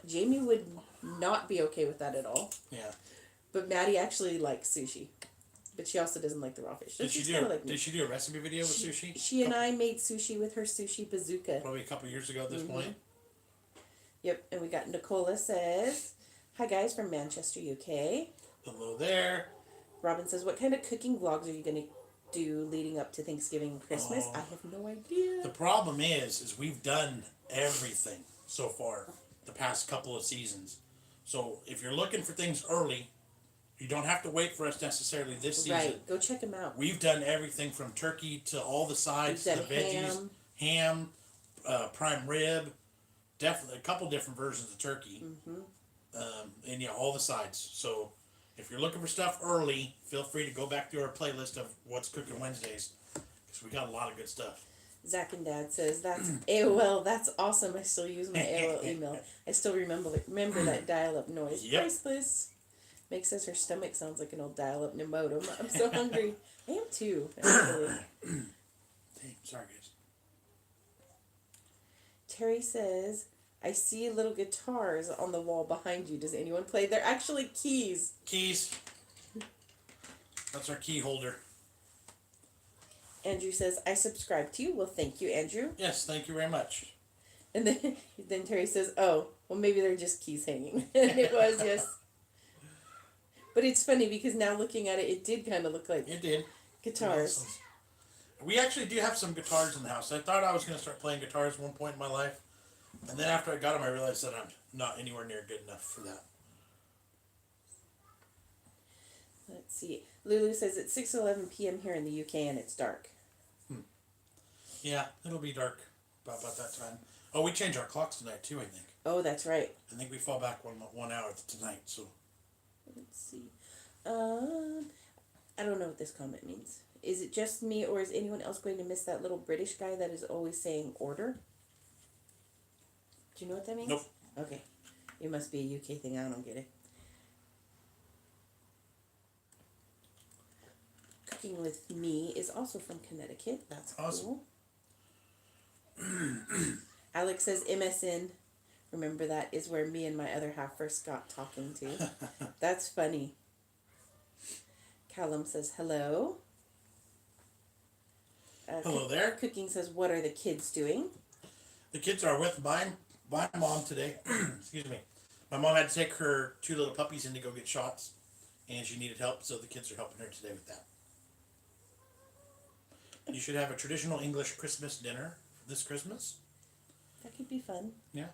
S2: Jamie would not be okay with that at all.
S1: Yeah.
S2: But Maddie actually likes sushi. But she also doesn't like the raw fish. So
S1: did she do a recipe video with sushi?
S2: She and I made sushi with her sushi bazooka.
S1: Probably a couple years ago at this point.
S2: Yep, and we got Nicola says, hi guys from Manchester, UK.
S1: Hello there.
S2: Robin says, what kind of cooking vlogs are you going to do leading up to Thanksgiving and Christmas? I have no idea.
S1: The problem is we've done everything so far the past couple of seasons. So if you're looking for things early, you don't have to wait for us necessarily this season.
S2: Right, go check them out.
S1: We've done everything from turkey to all the sides, the veggies, ham, prime rib, definitely a couple different versions of turkey, and yeah, all the sides. So if you're looking for stuff early, feel free to go back to our playlist of What's Cooking Wednesdays, because we got a lot of good stuff.
S2: Zach and Dad says, that's AOL, that's awesome. I still use my AOL email. I still remember that dial-up noise.
S1: Yep.
S2: Priceless. Meg says her stomach sounds like an old dial-up modem. I'm so hungry. I am too, actually.
S1: Hey, sorry, guys.
S2: Terry says, I see little guitars on the wall behind you. Does anyone play? They're actually keys.
S1: Keys. That's our key holder.
S2: Andrew says, I subscribe to you. Well, thank you, Andrew.
S1: Yes, thank you very much.
S2: And then Terry says, oh, well, maybe they're just keys hanging. And it was, yes. But it's funny because now looking at it, it did kind of look like guitars.
S1: We actually do have some guitars in the house. I thought I was going to start playing guitars at one point in my life. And then after I got them, I realized that I'm not anywhere near good enough for that.
S2: Let's see. Lulu says it's 6:11 p.m. here in the UK and it's dark.
S1: Yeah, it'll be dark about that time. Oh, we changed our clocks tonight too, I think.
S2: Oh, that's right.
S1: I think we fall back 1 hour tonight. So
S2: Let's see. I don't know what this comment means. Is it just me, or is anyone else going to miss that little British guy that is always saying order? Do you know what that means?
S1: Nope.
S2: Okay. It must be a UK thing. I don't get it. Cooking with Me is also from Connecticut. That's
S1: awesome.
S2: Cool. Alex says MSN. Remember, that is where me and my other half first got talking to. That's funny. Callum says hello.
S1: Hello there.
S2: Cooking says, what are the kids doing?
S1: The kids are with my mom today. Excuse me. My mom had to take her 2 little puppies in to go get shots, and she needed help, so the kids are helping her today with that. You should have a traditional English Christmas dinner this Christmas.
S2: That could be fun.
S1: Yeah.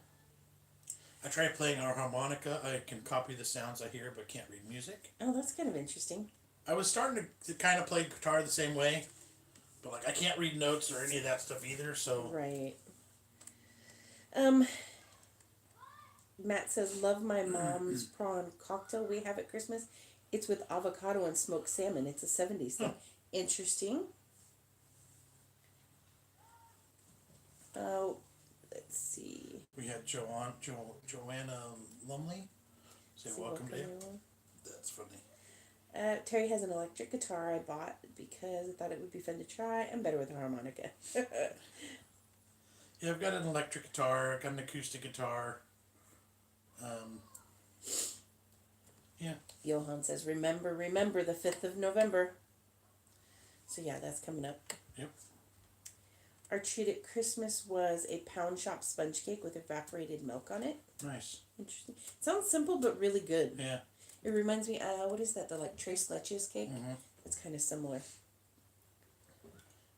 S1: I tried playing our harmonica. I can copy the sounds I hear, but can't read music.
S2: Oh, that's kind of interesting.
S1: I was starting to kind of play guitar the same way, but like I can't read notes or any of that stuff either. So
S2: right. Matt says, love my mom's prawn cocktail we have at Christmas. It's with avocado and smoked salmon. It's a 70s thing. Interesting. Oh, let's see.
S1: We had Joanna Lumley say welcome to you. That's funny.
S2: Terry has an electric guitar I bought because I thought it would be fun to try. I'm better with a harmonica.
S1: Yeah, I've got an electric guitar. I've got an acoustic guitar. Yeah.
S2: Johan says, remember the 5th of November. So yeah, that's coming up.
S1: Yep.
S2: Our treat at Christmas was a pound shop sponge cake with evaporated milk on it.
S1: Nice.
S2: Interesting. Sounds simple but really good.
S1: Yeah.
S2: It reminds me, what is that? The like Tres Leches cake?
S1: Mm-hmm.
S2: It's kind of similar.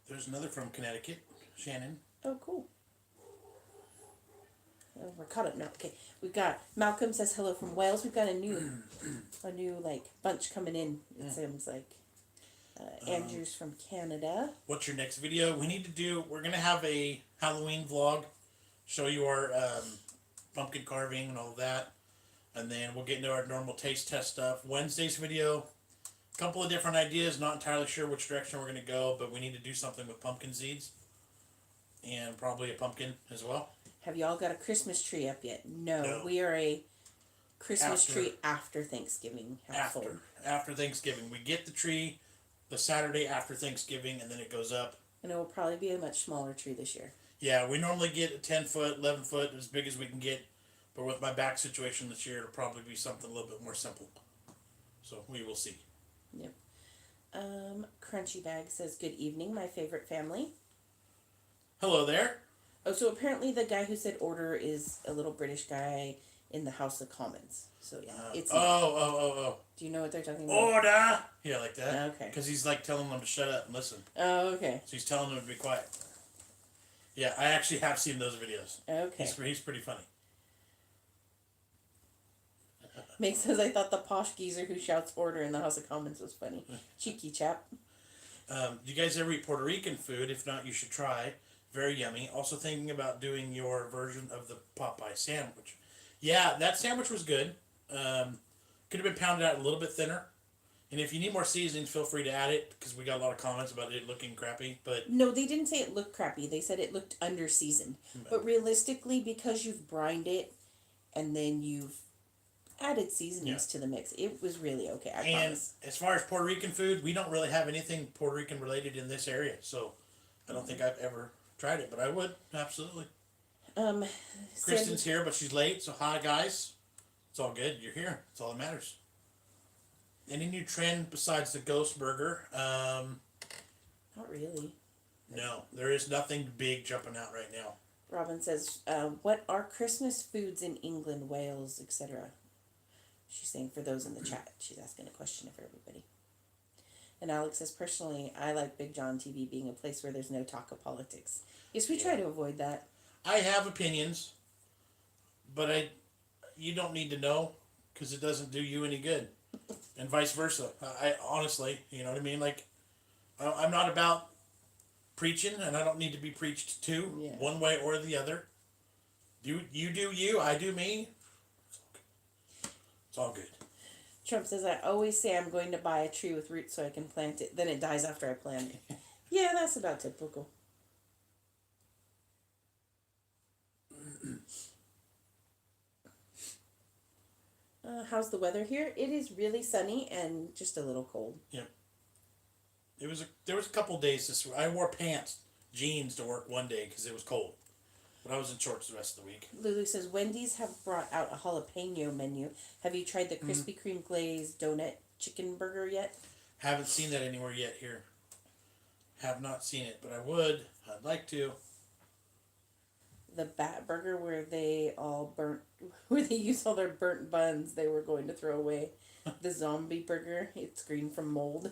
S1: There's another from Connecticut, Shannon.
S2: Oh, cool. Oh, we're caught up now. Okay, we've got Malcolm says hello from Wales. We've got a new like bunch coming in. It seems like Andrew's from Canada.
S1: What's your next video? We're gonna have a Halloween vlog, show you our pumpkin carving and all of that, and then we'll get into our normal taste test stuff. Wednesday's video, a couple of different ideas. Not entirely sure which direction we're gonna go, but we need to do something with pumpkin seeds, and probably a pumpkin as well.
S2: Have y'all got a Christmas tree up yet? No. We are a Christmas tree after Thanksgiving.
S1: After Thanksgiving. We get the tree the Saturday after Thanksgiving, and then it goes up.
S2: And it will probably be a much smaller tree this year.
S1: Yeah, we normally get a 10 foot, 11 foot, as big as we can get. But with my back situation this year, it'll probably be something a little bit more simple. So we will see.
S2: Yep. Crunchy Bag says, good evening, my favorite family.
S1: Hello there.
S2: Oh, so apparently the guy who said order is a little British guy in the House of Commons. So yeah, it's.
S1: Oh.
S2: Do you know what they're talking about?
S1: Order! Yeah, like that.
S2: Okay.
S1: Because he's like telling them to shut up and listen.
S2: Oh, okay.
S1: So he's telling them to be quiet. Yeah, I actually have seen those videos.
S2: Okay.
S1: He's pretty funny.
S2: Meg says, I thought the posh geezer who shouts order in the House of Commons was funny. Cheeky chap.
S1: Do you guys ever eat Puerto Rican food? If not, you should try. Very yummy. Also thinking about doing your version of the Popeye sandwich. Yeah, that sandwich was good. Could have been pounded out a little bit thinner. And if you need more seasonings, feel free to add it, because we got a lot of comments about it looking crappy. But
S2: no, they didn't say it looked crappy. They said it looked under-seasoned. But realistically, because you've brined it and then you've added seasonings to the mix, it was really okay, I promise.
S1: As far as Puerto Rican food, we don't really have anything Puerto Rican related in this area. So I don't think I've ever tried it, but I would, absolutely. Kristen's here, but she's late, so hi guys. It's all good, you're here. It's all that matters. Any new trend besides the ghost burger?
S2: Not really.
S1: No, there is nothing big jumping out right now.
S2: Robin says, what are Christmas foods in England, Wales, etc.? She's saying for those in the chat. She's asking a question for everybody. And Alex says, personally, I like BigJon TV being a place where there's no talk of politics. Yes, we try to avoid that.
S1: I have opinions, but you don't need to know, because it doesn't do you any good. And vice versa. I honestly, you know what I mean? Like, I'm not about preaching, and I don't need to be preached to one way or the other. You do you, I do me. It's all good.
S2: Trump says, I always say I'm going to buy a tree with roots so I can plant it. Then it dies after I plant it. Yeah, that's about typical. How's the weather here? It is really sunny and just a little cold.
S1: Yeah. There was a couple days this week. I wore pants, jeans to work one day because it was cold. But I was in shorts the rest of the week.
S2: Lulu says, Wendy's have brought out a jalapeno menu. Have you tried the Krispy Kreme glazed donut chicken burger yet?
S1: Haven't seen that anywhere yet here. Have not seen it, but I would. I'd like to.
S2: The bat burger where they use all their burnt buns they were going to throw away. The zombie burger, it's green from mold.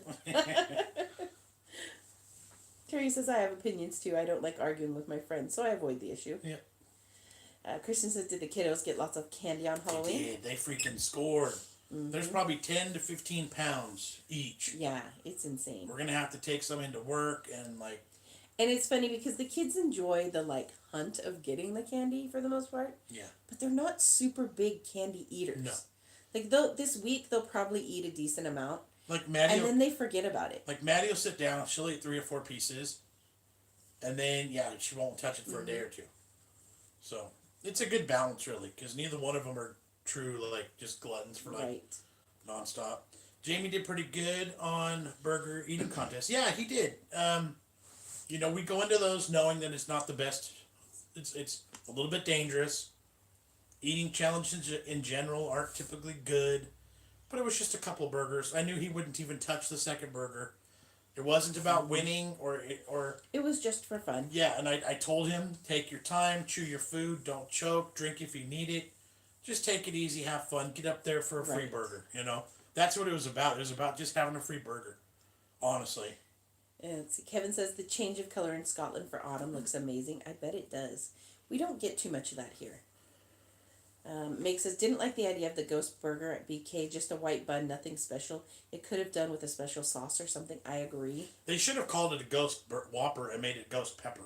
S2: Terry says, I have opinions too. I don't like arguing with my friends, so I avoid the issue.
S1: Yeah.
S2: Kristen says, did the kiddos get lots of candy on Halloween?
S1: They did. They freaking scored. There's probably 10 to 15 pounds each.
S2: Yeah, it's insane.
S1: We're going to have to take some into work and
S2: And it's funny because the kids enjoy the hunt of getting the candy for the most part.
S1: Yeah.
S2: But they're not super big candy eaters.
S1: No.
S2: This week they'll probably eat a decent amount.
S1: Like Maddie.
S2: And then they forget about it.
S1: Like Maddie will sit down, she'll eat 3 or 4 pieces, and then she won't touch it for a day or two. So it's a good balance really, because neither one of them are true just gluttons for nonstop. Jamie did pretty good on burger eating contest. Yeah, he did. We go into those knowing that it's not the best. It's a little bit dangerous. Eating challenges in general aren't typically good. But it was just a couple burgers. I knew he wouldn't even touch the second burger. It wasn't about winning or.
S2: It was just for fun.
S1: Yeah, and I told him, take your time, chew your food, don't choke, drink if you need it. Just take it easy, have fun, get up there for a free burger, That's what it was about. It was about just having a free burger, honestly.
S2: Kevin says the change of color in Scotland for autumn looks amazing. I bet it does. We don't get too much of that here. Meg says, didn't like the idea of the ghost burger at BK, just a white bun, nothing special. It could have done with a special sauce or something. I agree.
S1: They should have called it a ghost Whopper and made it ghost pepper.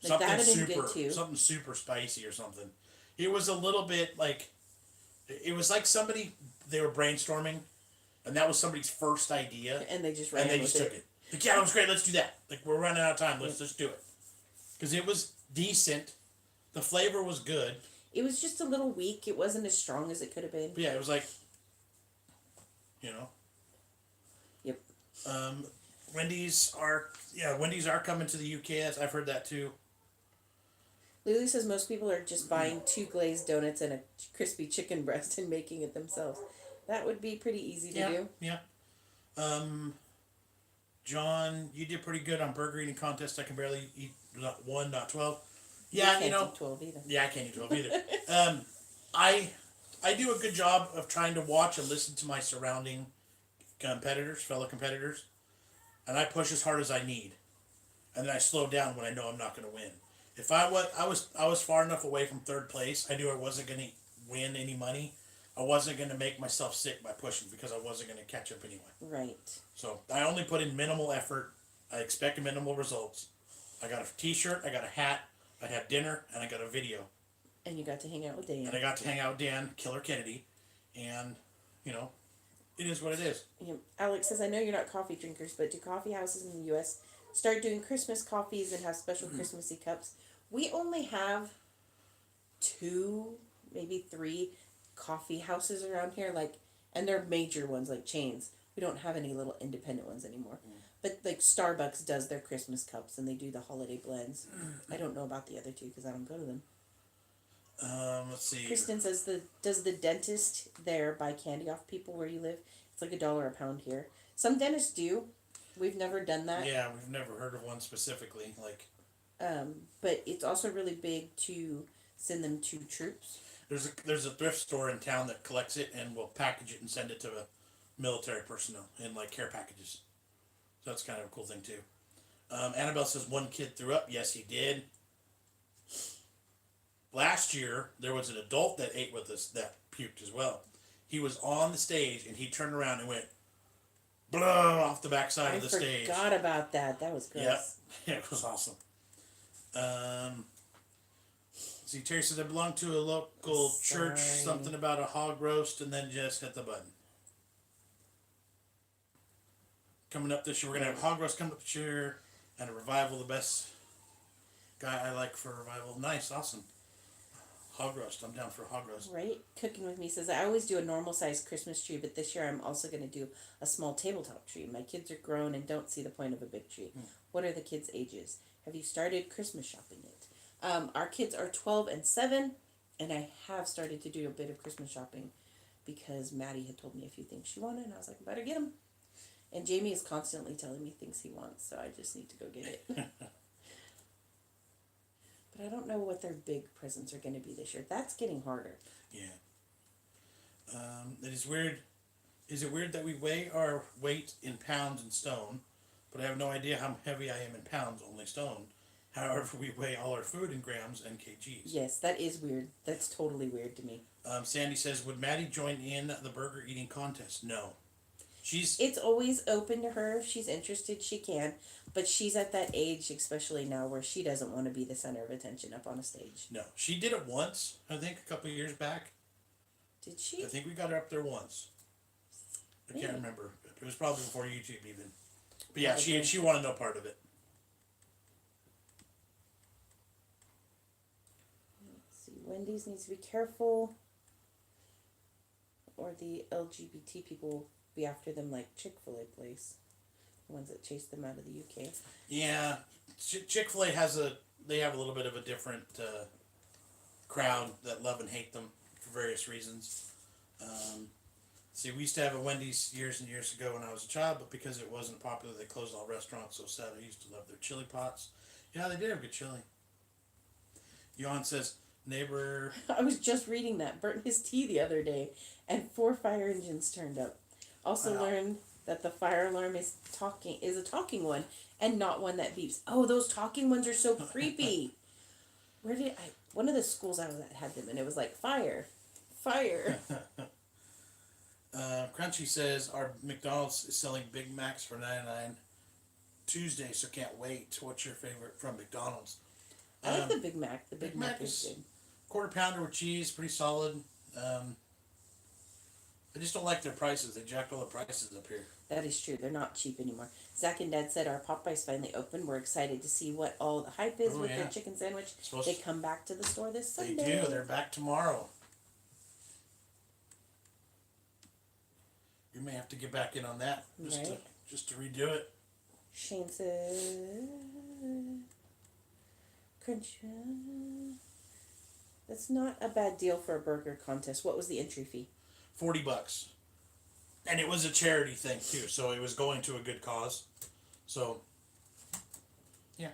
S2: That'd have been good too.
S1: Something super spicy or something. It was a little bit it was like they were brainstorming, and that was somebody's first idea.
S2: And they just
S1: took it. Yeah, that was great, let's do that. We're running out of time, let's just do it. Because it was decent. The flavor was good.
S2: It was just a little weak. It wasn't as strong as it could have been.
S1: Yeah, it was
S2: Yep.
S1: Wendy's are coming to the UK. I've heard that too.
S2: Lily says most people are just buying 2 glazed donuts and a crispy chicken breast and making it themselves. That would be pretty easy to do.
S1: Yeah. John, you did pretty good on burger eating contest. I can barely eat not 1, not 12. Yeah,
S2: you can't eat 12 either.
S1: Yeah, I can't eat 12 either. I do a good job of trying to watch and listen to my surrounding fellow competitors, and I push as hard as I need, and then I slow down when I know I'm not going to win. If I was far enough away from third place, I knew I wasn't going to win any money. I wasn't going to make myself sick by pushing because I wasn't going to catch up anyway.
S2: Right.
S1: So I only put in minimal effort. I expect minimal results. I got a T-shirt. I got a hat. I had dinner, and I got a video.
S2: And you got to hang out with Dan.
S1: And I got to hang out with Dan, Killer Kennedy, and, it is what it is.
S2: Yeah. Alex says, I know you're not coffee drinkers, but do coffee houses in the U.S. start doing Christmas coffees and have special Christmassy cups? We only have 2, maybe 3 coffee houses around here, and they're major ones, like chains. We don't have any little independent ones anymore. But Starbucks does their Christmas cups and they do the holiday blends. I don't know about the other 2 because I don't go to them.
S1: Let's see.
S2: Kristen says, does the dentist there buy candy off people where you live? It's like $1 a pound here. Some dentists do. We've never done that.
S1: Yeah, we've never heard of one specifically.
S2: But it's also really big to send them to troops.
S1: There's a thrift store in town that collects it and will package it and send it to military personnel in care packages. So that's kind of a cool thing too. Annabelle says 1 kid threw up. Yes, he did. Last year, there was an adult that ate with us that puked as well. He was on the stage and he turned around and went blah off the backside of the stage.
S2: I forgot about that. That was gross.
S1: Yeah, it was awesome. Let's See, Terry says I belong to a local church,
S2: Sorry.
S1: something about a hog roast, and then just hit the button. Coming up this year, we're going to have a hog roast coming up this year, and a revival, the best guy I like for a revival. Nice, awesome. Hog roast, I'm down for a hog roast.
S2: Right? Cooking with Me says, I always do a normal sized Christmas tree, but this year I'm also going to do a small tabletop tree. My kids are grown and don't see the point of a big tree. What are the kids' ages? Have you started Christmas shopping yet? Our kids are 12 and 7, and I have started to do a bit of Christmas shopping because Maddie had told me a few things she wanted, and I was like, better get them. And Jamie is constantly telling me things he wants, so I just need to go get it. But I don't know what their big presents are going to be this year. That's getting harder.
S1: Yeah. It is weird. Is it weird that we weigh our weight in pounds and stone, but I have no idea how heavy I am in pounds, only stone? However, we weigh all our food in grams and kgs.
S2: Yes, that is weird. That's totally weird to me.
S1: Sandy says, would Maddie join in the burger eating contest? No.
S2: It's always open to her. If she's interested, she can. But she's at that age, especially now, where she doesn't want to be the center of attention up on a stage.
S1: No. She did it once, I think, a couple of years back.
S2: Did she?
S1: I think we got her up there once. I can't remember. It was probably before YouTube even. But yeah, she wanted no part of it.
S2: Let's see. Wendy's needs to be careful, or the LGBT people will be after them like Chick-fil-A place. The ones that chased them out of the UK.
S1: Yeah. Chick-fil-A they have a little bit of a different crowd that love and hate them for various reasons. See, we used to have a Wendy's years and years ago when I was a child, but because it wasn't popular, they closed all restaurants. So sad. I used to love their chili pots. Yeah, they did have good chili. Jon says, neighbor...
S2: I was just reading that. Burnt his tea the other day, and 4 fire engines turned up. Also learned that the fire alarm is a talking one, and not one that beeps. Oh, those talking ones are so creepy. One of the schools I was at had them, and it was like, fire.
S1: Crunchy says, our McDonald's is selling Big Macs for 99 Tuesday, so can't wait. What's your favorite from McDonald's?
S2: I like the Big Mac. The Big Mac is good.
S1: Quarter pounder with cheese, pretty solid. I just don't like their prices. They jacked all the prices up here.
S2: That is true. They're not cheap anymore. Zach and Dad said our Popeyes finally opened. We're excited to see what all the hype is with their chicken sandwich. They come back to the store this Sunday.
S1: They do. They're back tomorrow. You may have to get back in on that just to redo it.
S2: Shane says, Crunch. That's not a bad deal for a burger contest. What was the entry fee?
S1: $40. And it was a charity thing too, so it was going to a good cause. So, yeah.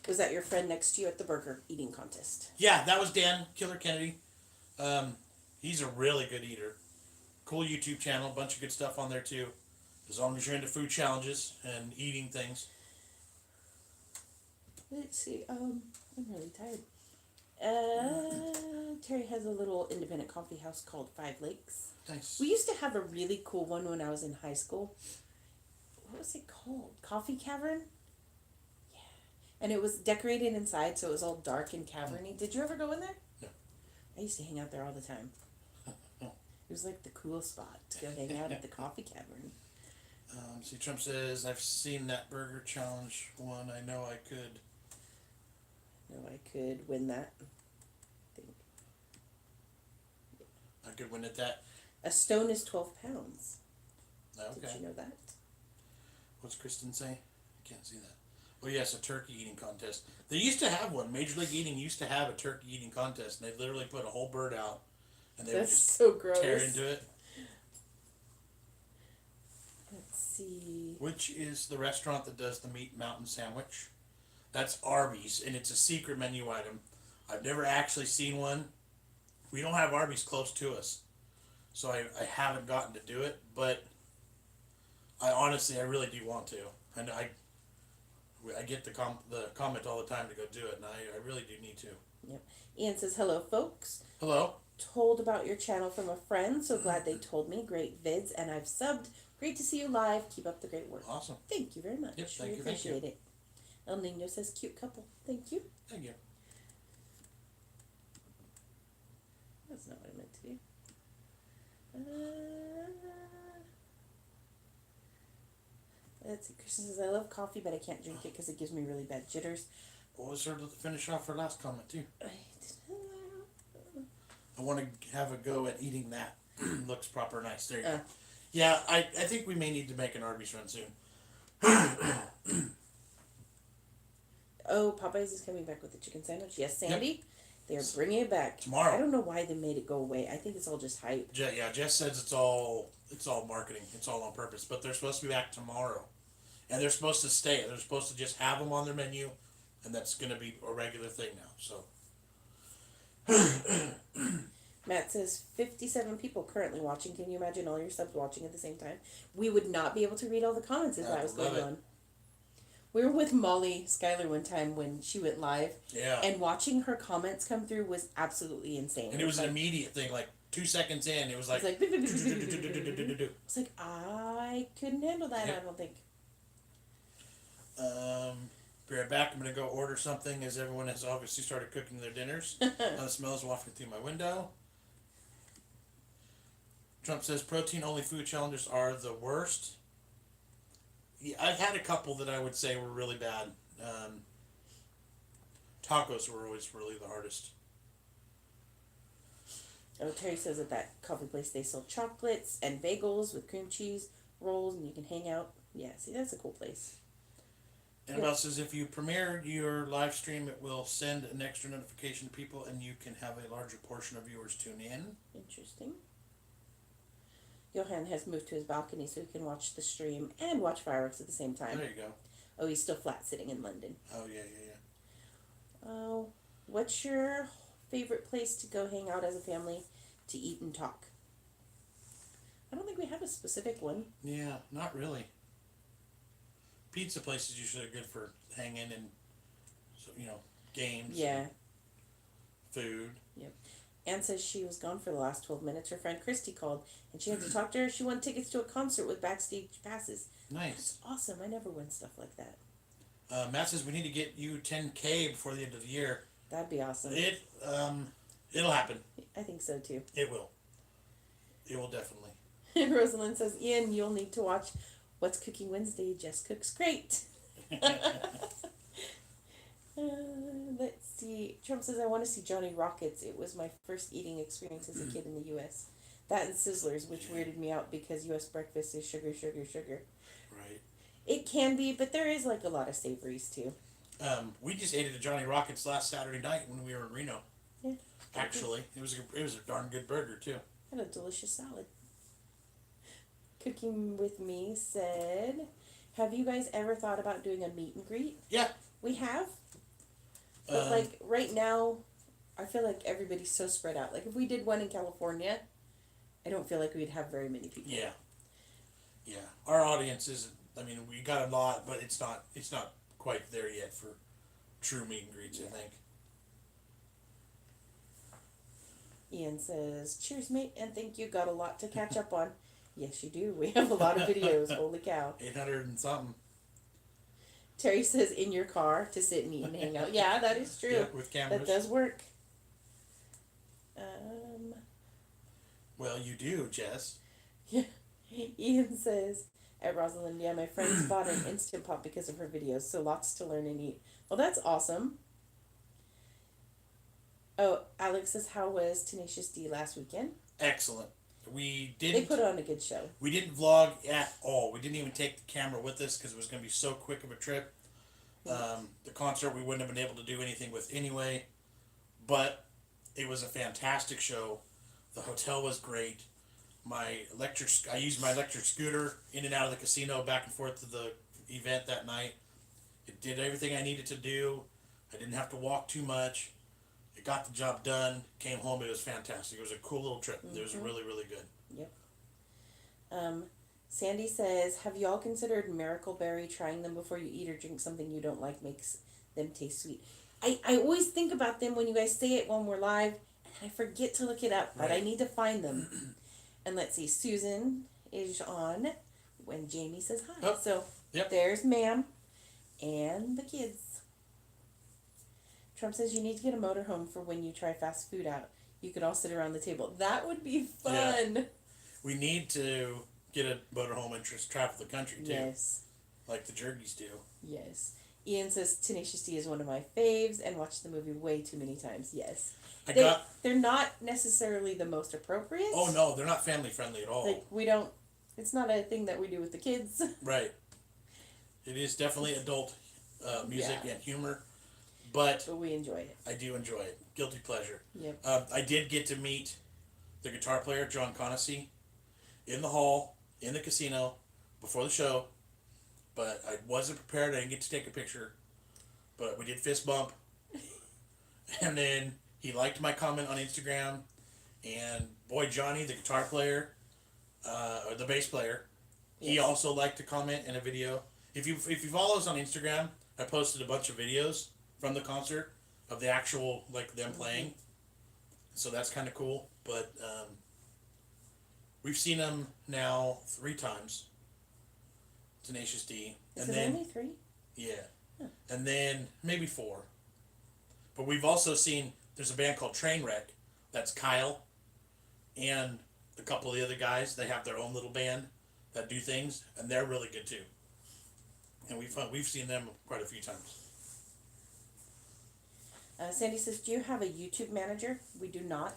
S2: Was that your friend next to you at the burger eating contest?
S1: Yeah, that was Dan Killer Kennedy. He's a really good eater. Cool YouTube channel, bunch of good stuff on there too. As long as you're into food challenges and eating things.
S2: Let's see. I'm really tired. Terry has a little independent coffee house called 5 Lakes.
S1: Nice.
S2: We used to have a really cool one when I was in high school. What was it called? Coffee Cavern? Yeah. And it was decorated inside, so it was all dark and caverny. Did you ever go in there?
S1: No.
S2: I used to hang out there all the time. It was like the cool spot to go hang out at the Coffee Cavern.
S1: See, Trump says, I've seen that burger challenge one. I know I could.
S2: I could win that.
S1: I could win at that.
S2: A stone is 12 pounds.
S1: Okay.
S2: Did you know that?
S1: What's Kristen say? I can't see that. Oh yes, a turkey eating contest. They used to have one. Major League Eating used to have a turkey eating contest, and they literally put a whole bird out, and they would just
S2: so gross.
S1: tear into it.
S2: Let's see.
S1: Which is the restaurant that does the meat mountain sandwich? That's Arby's, and it's a secret menu item. I've never actually seen one. We don't have Arby's close to us, so I haven't gotten to do it. But I really do want to, and I get the comment all the time to go do it, and I really do need to.
S2: Yep. Ian says, hello, folks.
S1: Hello.
S2: Told about your channel from a friend, so glad they told me. Great vids, and I've subbed. Great to see you live. Keep up the great work.
S1: Awesome.
S2: Thank you very much.
S1: Yep,
S2: we appreciate it. El Nino says, cute couple. Thank you.
S1: Thank you.
S2: That's not what I meant to do. Let's see. Kristen says, I love coffee, but I can't drink it because it gives me really bad jitters.
S1: What was her to finish off her last comment, too? I want to have a go at eating that. Looks proper nice. There you go. Yeah, I think we may need to make an Arby's run soon.
S2: Oh, Popeyes is coming back with the chicken sandwich. Yes, Sandy. They're bringing it back
S1: tomorrow.
S2: I don't know why they made it go away. I think it's all just hype.
S1: Yeah, Jess says it's all marketing. It's all on purpose. But they're supposed to be back tomorrow, and they're supposed to stay. They're supposed to just have them on their menu, and that's going to be a regular thing now. So.
S2: Matt says 57 people currently watching. Can you imagine all your subs watching at the same time? We would not be able to read all the comments if that was going on. We were with Molly Schuyler one time when she went live.
S1: Yeah.
S2: And watching her comments come through was absolutely insane.
S1: And it was an immediate thing, like 2 seconons in, it was like.
S2: It's like, I couldn't handle that, I don't think.
S1: Be right back. I'm going to go order something as everyone has obviously started cooking their dinners. The smell is wafting through my window. Trump says protein-only food challenges are the worst. Yeah, I've had a couple that I would say were really bad. Tacos were always really the hardest.
S2: Oh, Terry says at that coffee place they sell chocolates and bagels with cream cheese rolls, and you can hang out. Yeah, see, that's a cool place.
S1: Annabelle says if you premiere your live stream, it will send an extra notification to people, and you can have a larger portion of viewers tune in.
S2: Interesting. Johan has moved to his balcony so he can watch the stream and watch fireworks at the same time.
S1: There you go.
S2: Oh, he's still flat sitting in London.
S1: Oh, yeah.
S2: Oh, what's your favorite place to go hang out as a family to eat and talk? I don't think we have a specific one.
S1: Yeah, not really. Pizza places usually are good for hanging and, games.
S2: Yeah.
S1: Food.
S2: Yep. Anne says she was gone for the last 12 minutes. Her friend Christy called, and she had to talk to her. She won tickets to a concert with backstage passes.
S1: Nice.
S2: That's awesome. I never win stuff like that.
S1: Matt says we need to get you 10K before the end of the year.
S2: That'd be awesome.
S1: It'll happen.
S2: I think so, too.
S1: It will. It will definitely.
S2: Rosalind says, Ian, you'll need to watch What's Cooking Wednesday. Jess cooks great. Let's see. Trump says, I want to see Johnny Rockets. It was my first eating experience as a kid in the U.S. That and Sizzlers, which weirded me out because U.S. breakfast is sugar, sugar, sugar.
S1: Right.
S2: It can be, but there is like a lot of savories too.
S1: We just ate at a Johnny Rockets last Saturday night when we were in Reno.
S2: Yeah.
S1: Actually, it was a darn good burger too.
S2: And a delicious salad. Cooking with Me said, have you guys ever thought about doing a meet and greet?
S1: Yeah.
S2: We have. But like right now, I feel like everybody's so spread out. Like if we did one in California, I don't feel like we'd have very many people.
S1: Yeah. Yeah. Our audience isn't. I mean, we got a lot, but it's not quite there yet for true meet and greets. I think.
S2: Ian says, cheers, mate, and thank you. Got a lot to catch up on. Yes, you do. We have a lot of videos. Holy cow.
S1: 800 and something.
S2: Terry says, in your car to sit and eat and hang out. Yeah, that is true.
S1: Yeah, with cameras.
S2: That does work.
S1: Well, you do, Jess.
S2: Yeah. Ian says, at Rosalind, yeah, my friends bought an Instant Pot because of her videos, so lots to learn and eat. Well, that's awesome. Oh, Alex says, how was Tenacious D last weekend?
S1: Excellent. They
S2: put on a good show.
S1: We didn't vlog at all. We didn't even take the camera with us because it was going to be so quick of a trip. The concert we wouldn't have been able to do anything with anyway. But it was a fantastic show. The hotel was great. I used my electric scooter in and out of the casino, back and forth to the event that night. It did everything I needed to do. I didn't have to walk too much. It got the job done. Came home. It was fantastic. It was a cool little trip. It was really, really good.
S2: Yep. Sandy says, have you all considered Miracle Berry? Trying them before you eat or drink something you don't like makes them taste sweet. I always think about them when you guys say it when we're live, and I forget to look it up, but I need to find them. And let's see, Susan is on when Jamie says hi.
S1: Oh,
S2: so
S1: yep.
S2: There's ma'am. and the kids. Trump says you need to get a motorhome for when you try fast food out. You could all sit around the table. That would be fun.
S1: Yeah. We need to get a motorhome and just travel the country too.
S2: Yes.
S1: Like the Jergies do.
S2: Yes. Ian says Tenacious D is one of my faves and watched the movie way too many times. Yes. They're not necessarily the most appropriate.
S1: Oh no, they're not family friendly at all.
S2: Like it's not a thing that we do with the kids.
S1: Right. It is definitely adult music and humor, but
S2: we enjoy it.
S1: I do enjoy it. Guilty pleasure.
S2: Yep.
S1: I did get to meet the guitar player, Jon Jess, in the hall, in the casino, before the show, but I wasn't prepared. I didn't get to take a picture, but we did fist bump. And then he liked my comment on Instagram, and boy, Johnny, the guitar player, or the bass player, yes. He also liked to comment in a video. If you follow us on Instagram, I posted a bunch of videos from the concert of the actual, like, them playing. So that's kind of cool. But we've seen them now 3 times. Tenacious D.
S2: Is it only 3?
S1: Yeah. Huh. And then maybe 4. But we've also seen, there's a band called Trainwreck. That's Kyle and a couple of the other guys. They have their own little band that do things, and they're really good too. And we've seen them quite a few times.
S2: Sandy says, do you have a YouTube manager? We do not.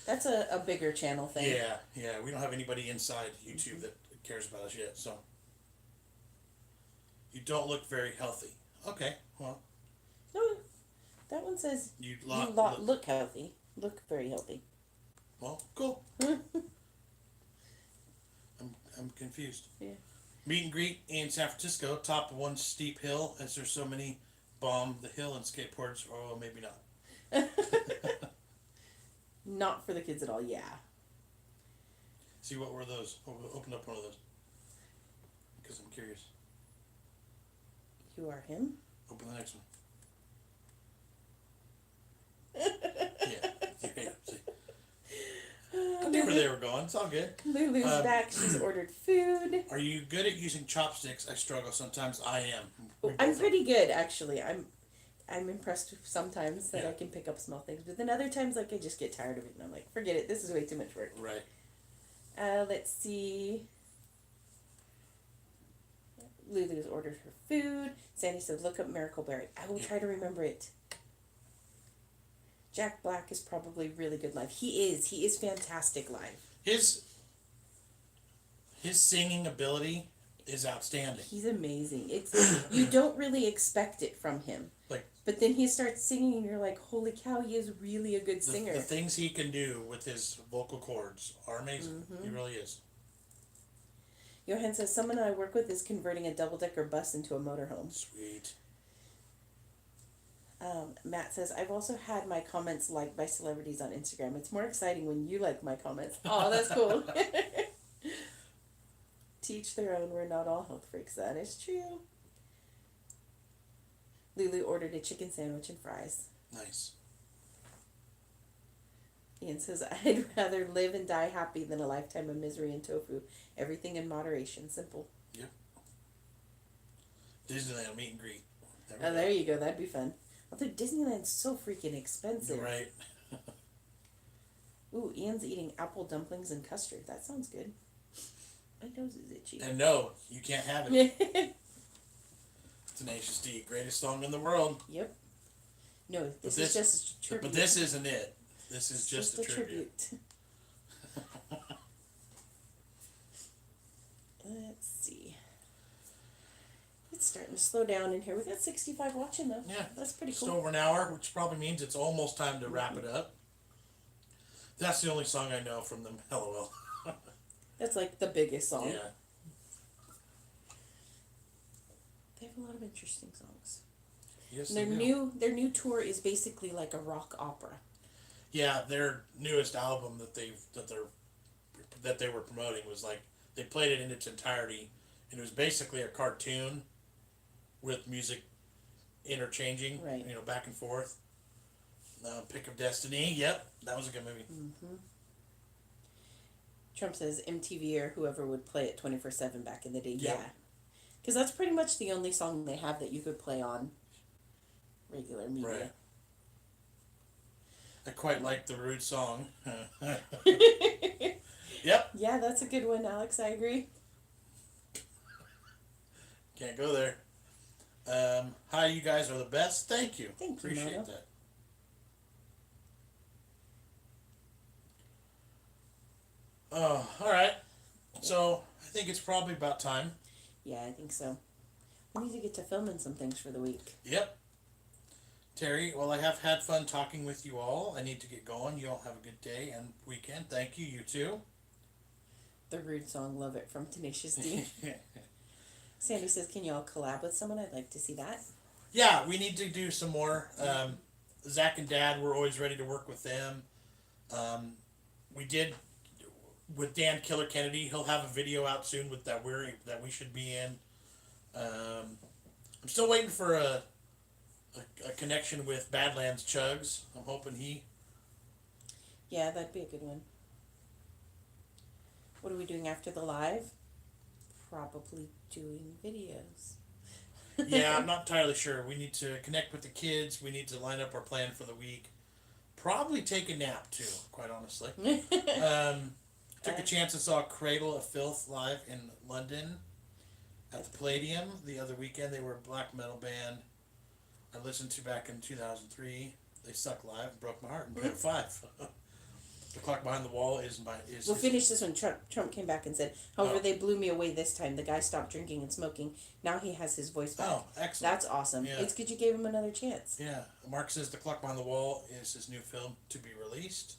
S2: That's a bigger channel thing.
S1: Yeah. We don't have anybody inside YouTube that cares about us yet, so. You don't look very healthy. Okay, well.
S2: No, that one says you look healthy. Look very healthy.
S1: Well, cool. I'm confused.
S2: Yeah. Meet
S1: and greet in San Francisco, top one steep hill, as there's so many bomb the hill and skateboards, or maybe not.
S2: Not for the kids at all, yeah.
S1: See, what were those? Open up one of those. Because I'm curious.
S2: You are him?
S1: Open the next one. Yeah. See. I knew where they were going. It's all good.
S2: Lulu's back. She's ordered food.
S1: Are you good at using chopsticks? I struggle sometimes. I am.
S2: I'm pretty good, actually. I'm impressed sometimes that I can pick up small things, but then other times, like, I just get tired of it, and I'm like, forget it. This is way too much work.
S1: Right.
S2: Let's see. Lulu's ordered her food. Sandy said, look up Miracle Berry. I will try to remember it. Jack Black is probably really good live. He is fantastic live.
S1: His singing ability is outstanding.
S2: He's amazing. It's you don't really expect it from him. But then he starts singing and you're like, holy cow, he is really a good singer.
S1: The things he can do with his vocal cords are amazing. Mm-hmm. He really is.
S2: Johan says, someone I work with is converting a double-decker bus into a motorhome.
S1: Sweet.
S2: Matt says, I've also had my comments liked by celebrities on Instagram. It's more exciting when you like my comments. Oh, that's cool. Teach their own. We're not all health freaks. That is true. Lulu ordered a chicken sandwich and fries.
S1: Nice.
S2: Ian says, I'd rather live and die happy than a lifetime of misery and tofu. Everything in moderation. Simple.
S1: Yep. Disneyland meet and greet.
S2: There you go. That'd be fun. Although Disneyland's so freaking expensive.
S1: Right.
S2: Ooh, Ian's eating apple dumplings and custard. That sounds good. My nose is itchy.
S1: And no, you can't have it. Tenacious D, greatest song in the world.
S2: Yep. No, this is just a tribute.
S1: But this isn't it. This is just a tribute.
S2: Let's see. It's starting to slow down in here. We got 65 watching though.
S1: Yeah,
S2: that's pretty cool.
S1: Just over an hour, which probably means it's almost time to wrap it up. That's the only song I know from them. LOL.
S2: That's like the biggest song.
S1: Yeah.
S2: They have a lot of interesting songs.
S1: Yes,
S2: their new tour is basically like a rock opera.
S1: Yeah, their newest album that they were promoting was like they played it in its entirety, and it was basically a cartoon with music interchanging,
S2: right?
S1: You know, back and forth. Pick of Destiny. Yep, that was a good movie.
S2: Mm-hmm. Trump says MTV or whoever would play it 24/7 back in the day.
S1: Yep.
S2: Yeah, Because that's pretty much the only song they have that you could play on regular media.
S1: Right. I quite like the Rude song. Yep.
S2: Yeah, that's a good one, Alex. I agree.
S1: Can't go there. Hi, you guys are the best. Thank you.
S2: Thank you,
S1: Appreciate
S2: Mono.
S1: that. Oh, all right. So I think it's probably about time.
S2: Yeah, I think so. We need to get to filming some things for the week.
S1: Yep. Terry, well, I have had fun talking with you all. I need to get going. You all have a good day and weekend. Thank you. You too.
S2: The Rude song, Love It, from Tenacious D. Sandy says, can you all collab with someone? I'd like to see that.
S1: Yeah, we need to do some more. Zach and Dad, we're always ready to work with them. We did with Dan Killer Kennedy. He'll have a video out soon with that we should be in. I'm still waiting for a connection with Badlands Chugs. I'm hoping he.
S2: Yeah, that'd be a good one. What are we doing after the live? Probably doing videos.
S1: Yeah, I'm not entirely sure. We need to connect with the kids. We need to line up our plan for the week. Probably take a nap too, quite honestly. Took a chance and saw Cradle of Filth live in London at the Palladium the other weekend. They were a black metal band I listened to back in 2003. They suck live and broke my heart and put it 5. The Clock Behind the Wall is
S2: We'll finish this one. Trump came back and said, however, they blew me away this time. The guy stopped drinking and smoking. Now he has his voice back.
S1: Oh, excellent.
S2: That's awesome.
S1: Yeah.
S2: It's good you gave him another chance.
S1: Yeah. Mark says The Clock Behind the Wall is his new film to be released.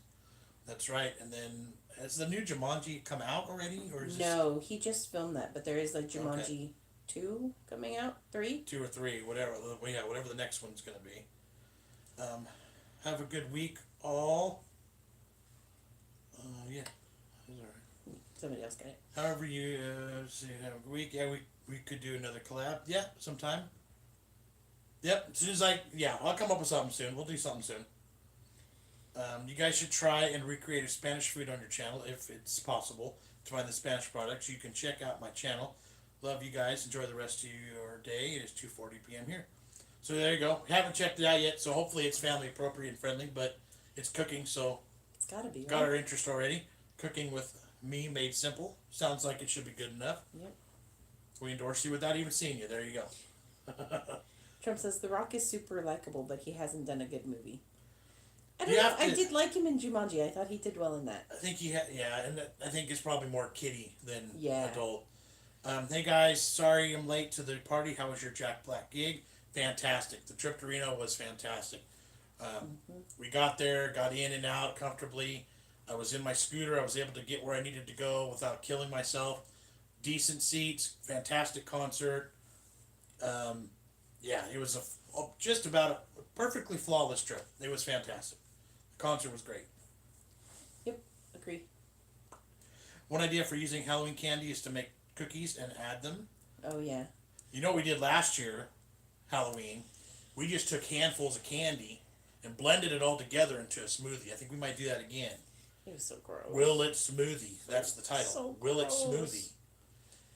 S1: That's right. And then, has the new Jumanji come out already? Or is
S2: No, he just filmed that, but there is like Jumanji 2 coming out? 3?
S1: 2 or 3, whatever. Yeah, whatever the next one's going to be. Have a good week, all. Yeah. That's all right.
S2: Somebody else got it.
S1: However you have a week. Yeah, we could do another collab. Yeah, sometime. Yep. As soon as I'll come up with something soon. We'll do something soon. You guys should try and recreate a Spanish food on your channel if it's possible to find the Spanish products. You can check out my channel. Love you guys. Enjoy the rest of your day. It is 2:40 p.m. here. So there you go. Haven't checked it out yet, so hopefully it's family appropriate and friendly, but it's cooking, so
S2: It's gotta be, right?
S1: got our interest already. Cooking with me made simple. Sounds like it should be good enough.
S2: Yep.
S1: We endorse you without even seeing you. There you go.
S2: Trump says, The Rock is super likable, but he hasn't done a good movie. I don't know. I did like him in Jumanji. I thought he did well in that.
S1: I think and I think it's probably more kiddie than
S2: Yeah.
S1: adult. Hey guys, sorry I'm late to the party. How was your Jack Black gig? Fantastic. The trip to Reno was fantastic. We got there, got in and out comfortably. I was in my scooter. I was able to get where I needed to go without killing myself. Decent seats, fantastic concert. Yeah, it was just about a perfectly flawless trip. It was fantastic. The concert was great.
S2: Yep, agree.
S1: One idea for using Halloween candy is to make cookies and add them.
S2: Oh, yeah.
S1: You know what we did last year, Halloween? We just took handfuls of candy and blended it all together into a smoothie. I think we might do that again.
S2: It was so gross.
S1: Will It Smoothie. That's the title.
S2: So
S1: Will It
S2: gross.
S1: Smoothie.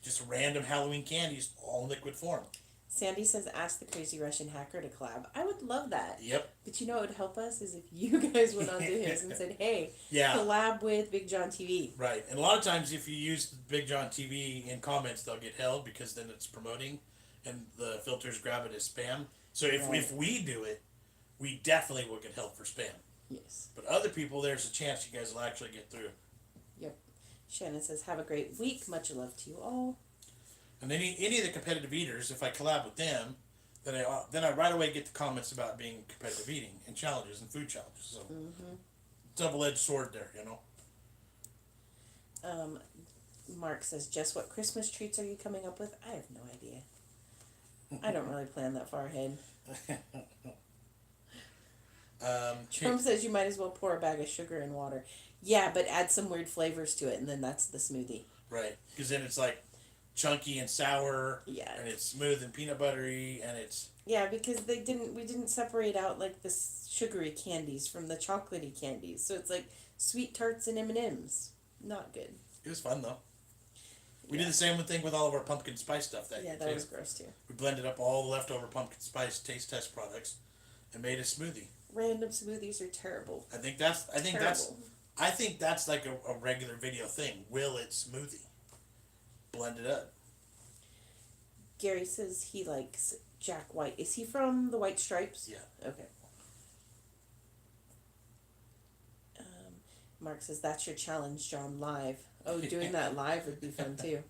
S1: Just random Halloween candies, all in liquid form.
S2: Sandy says, ask the crazy Russian hacker to collab. I would love that.
S1: Yep.
S2: But you know what would help us is if you guys went onto his and said, hey,
S1: Yeah.
S2: collab with BigJon TV.
S1: Right. And a lot of times if you use BigJon TV in comments, they'll get held because then it's promoting and the filters grab it as spam. So if we do it, we definitely will get held for spam.
S2: Yes.
S1: But other people, there's a chance you guys will actually get through.
S2: Yep. Shannon says, have a great week. Much love to you all.
S1: And any of the competitive eaters, if I collab with them, then I right away get the comments about being competitive eating and challenges and food challenges. So double-edged sword there, you know.
S2: Mark says, Jess, what Christmas treats are you coming up with? I have no idea. I don't really plan that far ahead. Trump says you might as well pour a bag of sugar in water. Yeah, but add some weird flavors to it, and then that's the smoothie.
S1: Right, because then it's like chunky and sour.
S2: Yeah.
S1: And it's smooth and peanut buttery, and it's.
S2: Yeah, because we didn't separate out like the sugary candies from the chocolatey candies, so it's like sweet tarts and M&Ms. Not good.
S1: It was fun though. We did the same thing with all of our pumpkin spice stuff that year,
S2: that was gross too.
S1: We blended up all the leftover pumpkin spice taste test products and made a smoothie.
S2: Random smoothies are terrible.
S1: I think that's like a regular video thing. Will it smoothie? Blend it up.
S2: Gary says he likes Jack White. Is he from the White Stripes?
S1: Yeah.
S2: Okay. Mark says that's your challenge, John, live. Oh, doing that live would be fun too.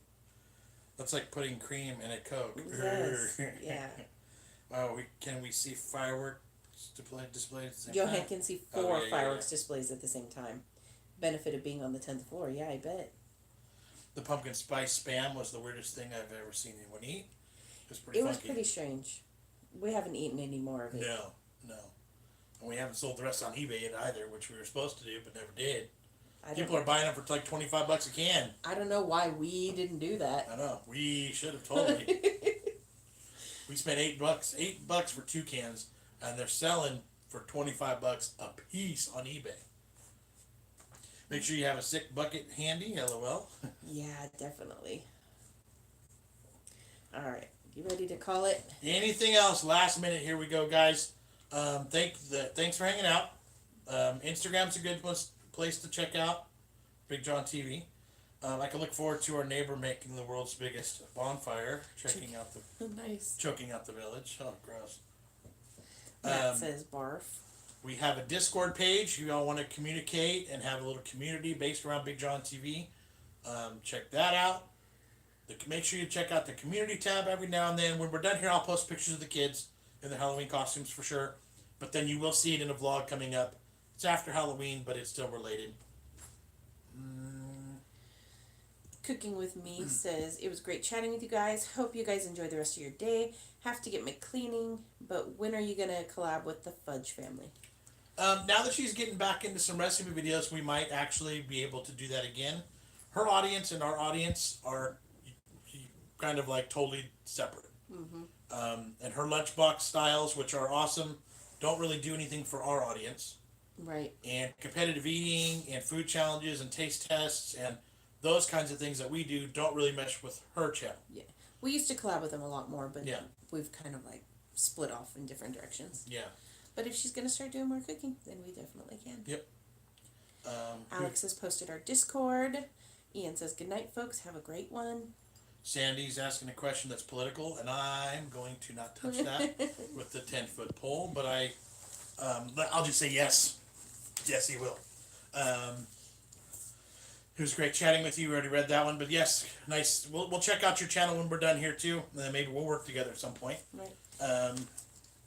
S1: That's like putting cream in a Coke.
S2: Yes. Yeah.
S1: Wow, can we see fireworks displayed at the same
S2: Johan
S1: time?
S2: can see four fireworks displays at the same time. Benefit of being on the 10th floor. Yeah, I bet.
S1: The pumpkin spice spam was the weirdest thing I've ever seen anyone eat. It was pretty funky.
S2: Was pretty strange. We haven't eaten any more of it.
S1: No. And we haven't sold the rest on eBay yet either, which we were supposed to do, but never did. People are buying them for like $25 a can.
S2: I don't know why we didn't do that.
S1: I know. We should have totally. We spent $8 for 2 cans, and they're selling for $25 a piece on eBay. Make sure you have a sick bucket handy, LOL.
S2: Yeah, definitely. All right, you ready to call it?
S1: Anything else? Last minute. Here we go, guys. Thanks for hanging out. Instagram's a good place to check out. BigJon TV. I can look forward to our neighbor making the world's biggest bonfire, choking out the village. Oh, gross.
S2: Matt says barf.
S1: We have a Discord page. You all want to communicate and have a little community based around BigJon TV. Check that out. Make sure you check out the community tab every now and then. When we're done here, I'll post pictures of the kids in their Halloween costumes for sure. But then you will see it in a vlog coming up. It's after Halloween, but it's still related.
S2: Cooking with Me says, it was great chatting with you guys. Hope you guys enjoy the rest of your day. Have to get my cleaning, but when are you going to collab with the Fudge family?
S1: Now that she's getting back into some recipe videos, we might actually be able to do that again. Her audience and our audience are kind of like totally separate. Mm-hmm. And her lunchbox styles, which are awesome, don't really do anything for our audience.
S2: Right.
S1: And competitive eating and food challenges and taste tests and those kinds of things that we do don't really mesh with her channel.
S2: Yeah. We used to collab with them a lot more, but we've kind of like split off in different directions.
S1: Yeah.
S2: But if she's going to start doing more cooking, then we definitely can.
S1: Yep.
S2: Alex has posted our Discord. Ian says, good night, folks. Have a great one.
S1: Sandy's asking a question that's political, and I'm going to not touch that with the 10-foot pole, but I'll just say yes. Yes, he will. It was great chatting with you. We already read that one, but yes, nice. We'll check out your channel when we're done here too, and then maybe we'll work together at some point.
S2: Right.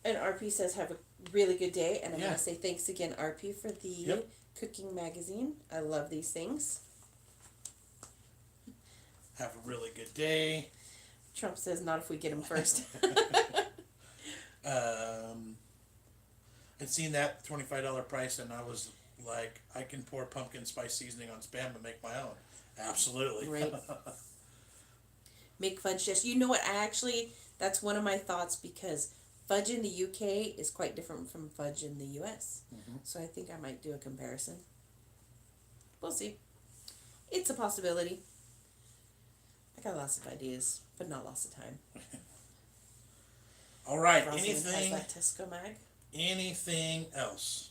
S2: And RP says, have a really good day, and I'm going to say thanks again, RP, for the cooking magazine. I love these things.
S1: Have a really good day.
S2: Trump says, not if we get him first.
S1: I'd seen that $25 price, and I was like, I can pour pumpkin spice seasoning on Spam and make my own. Absolutely.
S2: Right. Make fudge dish. You know what? That's one of my thoughts, because fudge in the UK is quite different from fudge in the US. Mm-hmm. So I think I might do a comparison. We'll see. It's a possibility. I got lots of ideas, but not lots of time.
S1: All right.
S2: Rosalind
S1: Anything?
S2: Has that Tesco mag?
S1: Anything else?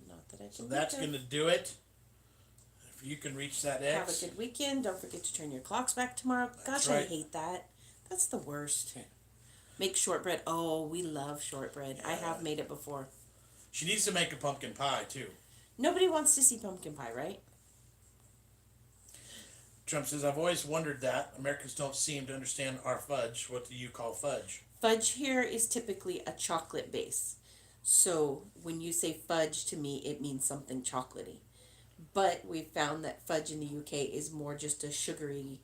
S2: Not that I can.
S1: So that's going to do it. If you can reach that X.
S2: Have a good weekend. Don't forget to turn your clocks back tomorrow. Gosh, right. I hate that. That's the worst. Make shortbread. Oh, we love shortbread. Yeah. I have made it before.
S1: She needs to make a pumpkin pie, too.
S2: Nobody wants to see pumpkin pie, right?
S1: Trump says, I've always wondered that. Americans don't seem to understand our fudge. What do you call fudge?
S2: Fudge here is typically a chocolate base. So when you say fudge, to me, it means something chocolatey. But we found that fudge in the UK is more just a sugary,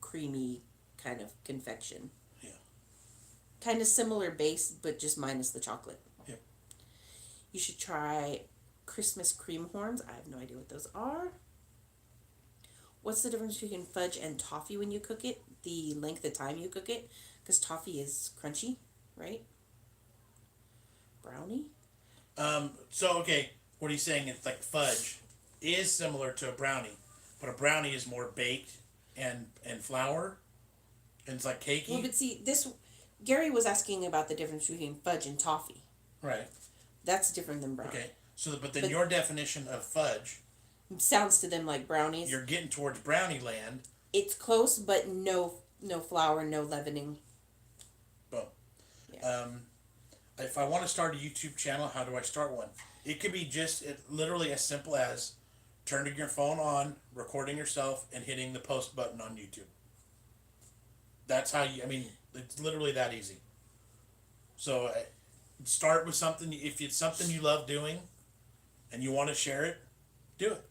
S2: creamy kind of confection.
S1: Yeah.
S2: Kind of similar base, but just minus the chocolate.
S1: Yeah.
S2: You should try Christmas cream horns. I have no idea what those are. What's the difference between fudge and toffee when you cook it? The length of time you cook it? Because toffee is crunchy, right? Brownie?
S1: Okay, what he's saying is like fudge is similar to a brownie, but a brownie is more baked and flour, and it's like cakey.
S2: Well, but see, Gary was asking about the difference between fudge and toffee.
S1: Right.
S2: That's different than brownie.
S1: Okay. So, but then your definition of fudge
S2: sounds to them like brownies.
S1: You're getting towards brownie land.
S2: It's close, but no flour, no leavening.
S1: Boom. Yeah. If I want to start a YouTube channel, how do I start one? It could be literally as simple as turning your phone on, recording yourself, and hitting the post button on YouTube. That's how it's literally that easy. So start with something. If it's something you love doing and you want to share it, do it.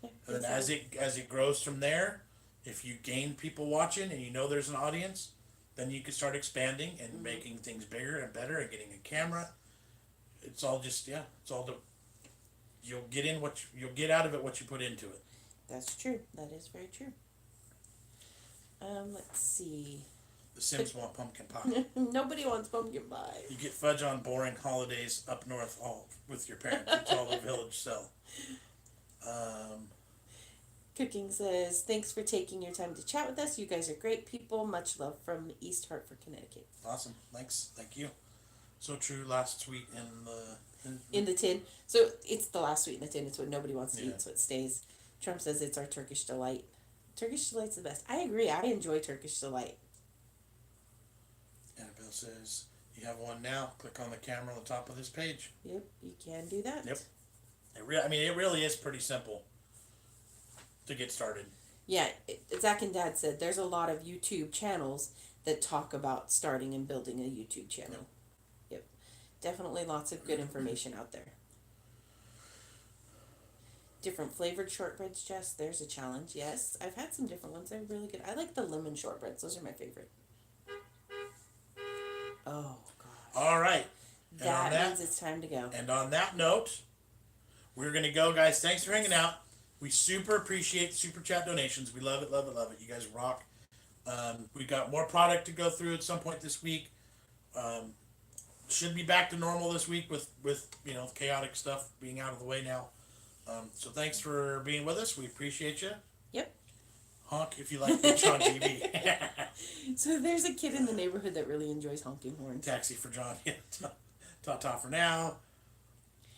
S1: Yeah, and then as it grows from there, if you gain people watching and you know there's an audience, then you can start expanding and making things bigger and better and getting a camera. It's all you'll get out of it what you put into it.
S2: That's true. That is very true. Let's see.
S1: The Sims want pumpkin pie.
S2: Nobody wants pumpkin pie.
S1: You get fudge on boring holidays up north all with your parents. It's all the village sell.
S2: Cooking says, thanks for taking your time to chat with us. You guys are great people. Much love from East Hartford, Connecticut.
S1: Awesome. Thanks. Thank you. So true. Last sweet
S2: in the tin. So it's the last sweet in the tin. It's what nobody wants to eat, so it stays. Trump says it's our Turkish delight. Turkish delight's the best. I agree. I enjoy Turkish delight.
S1: Annabelle says, you have one now. Click on the camera on the top of this page.
S2: Yep, you can do that.
S1: Yep. It really is pretty simple to get started.
S2: Yeah, Zach and Dad said there's a lot of YouTube channels that talk about starting and building a YouTube channel. Yep. Definitely lots of good information out there. Different flavored shortbreads, Jess. There's a challenge. Yes, I've had some different ones. They're really good. I like the lemon shortbreads. Those are my favorite. Oh, gosh.
S1: All right.
S2: That means it's time to go.
S1: And on that note, we're going to go, guys. Thanks for hanging out. We super appreciate super chat donations. We love it, love it, love it. You guys rock. We got more product to go through at some point this week. Should be back to normal this week with chaotic stuff being out of the way now. So thanks for being with us. We appreciate you.
S2: Yep.
S1: Honk if you like BigJon TV.
S2: So there's a kid in the neighborhood that really enjoys honking horns.
S1: Taxi for John. Ta-ta for now.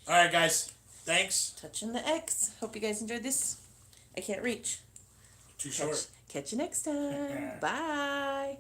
S1: All right, guys. Thanks.
S2: Touching the X. Hope you guys enjoyed this. I can't reach.
S1: Too short.
S2: Catch you next time. Bye.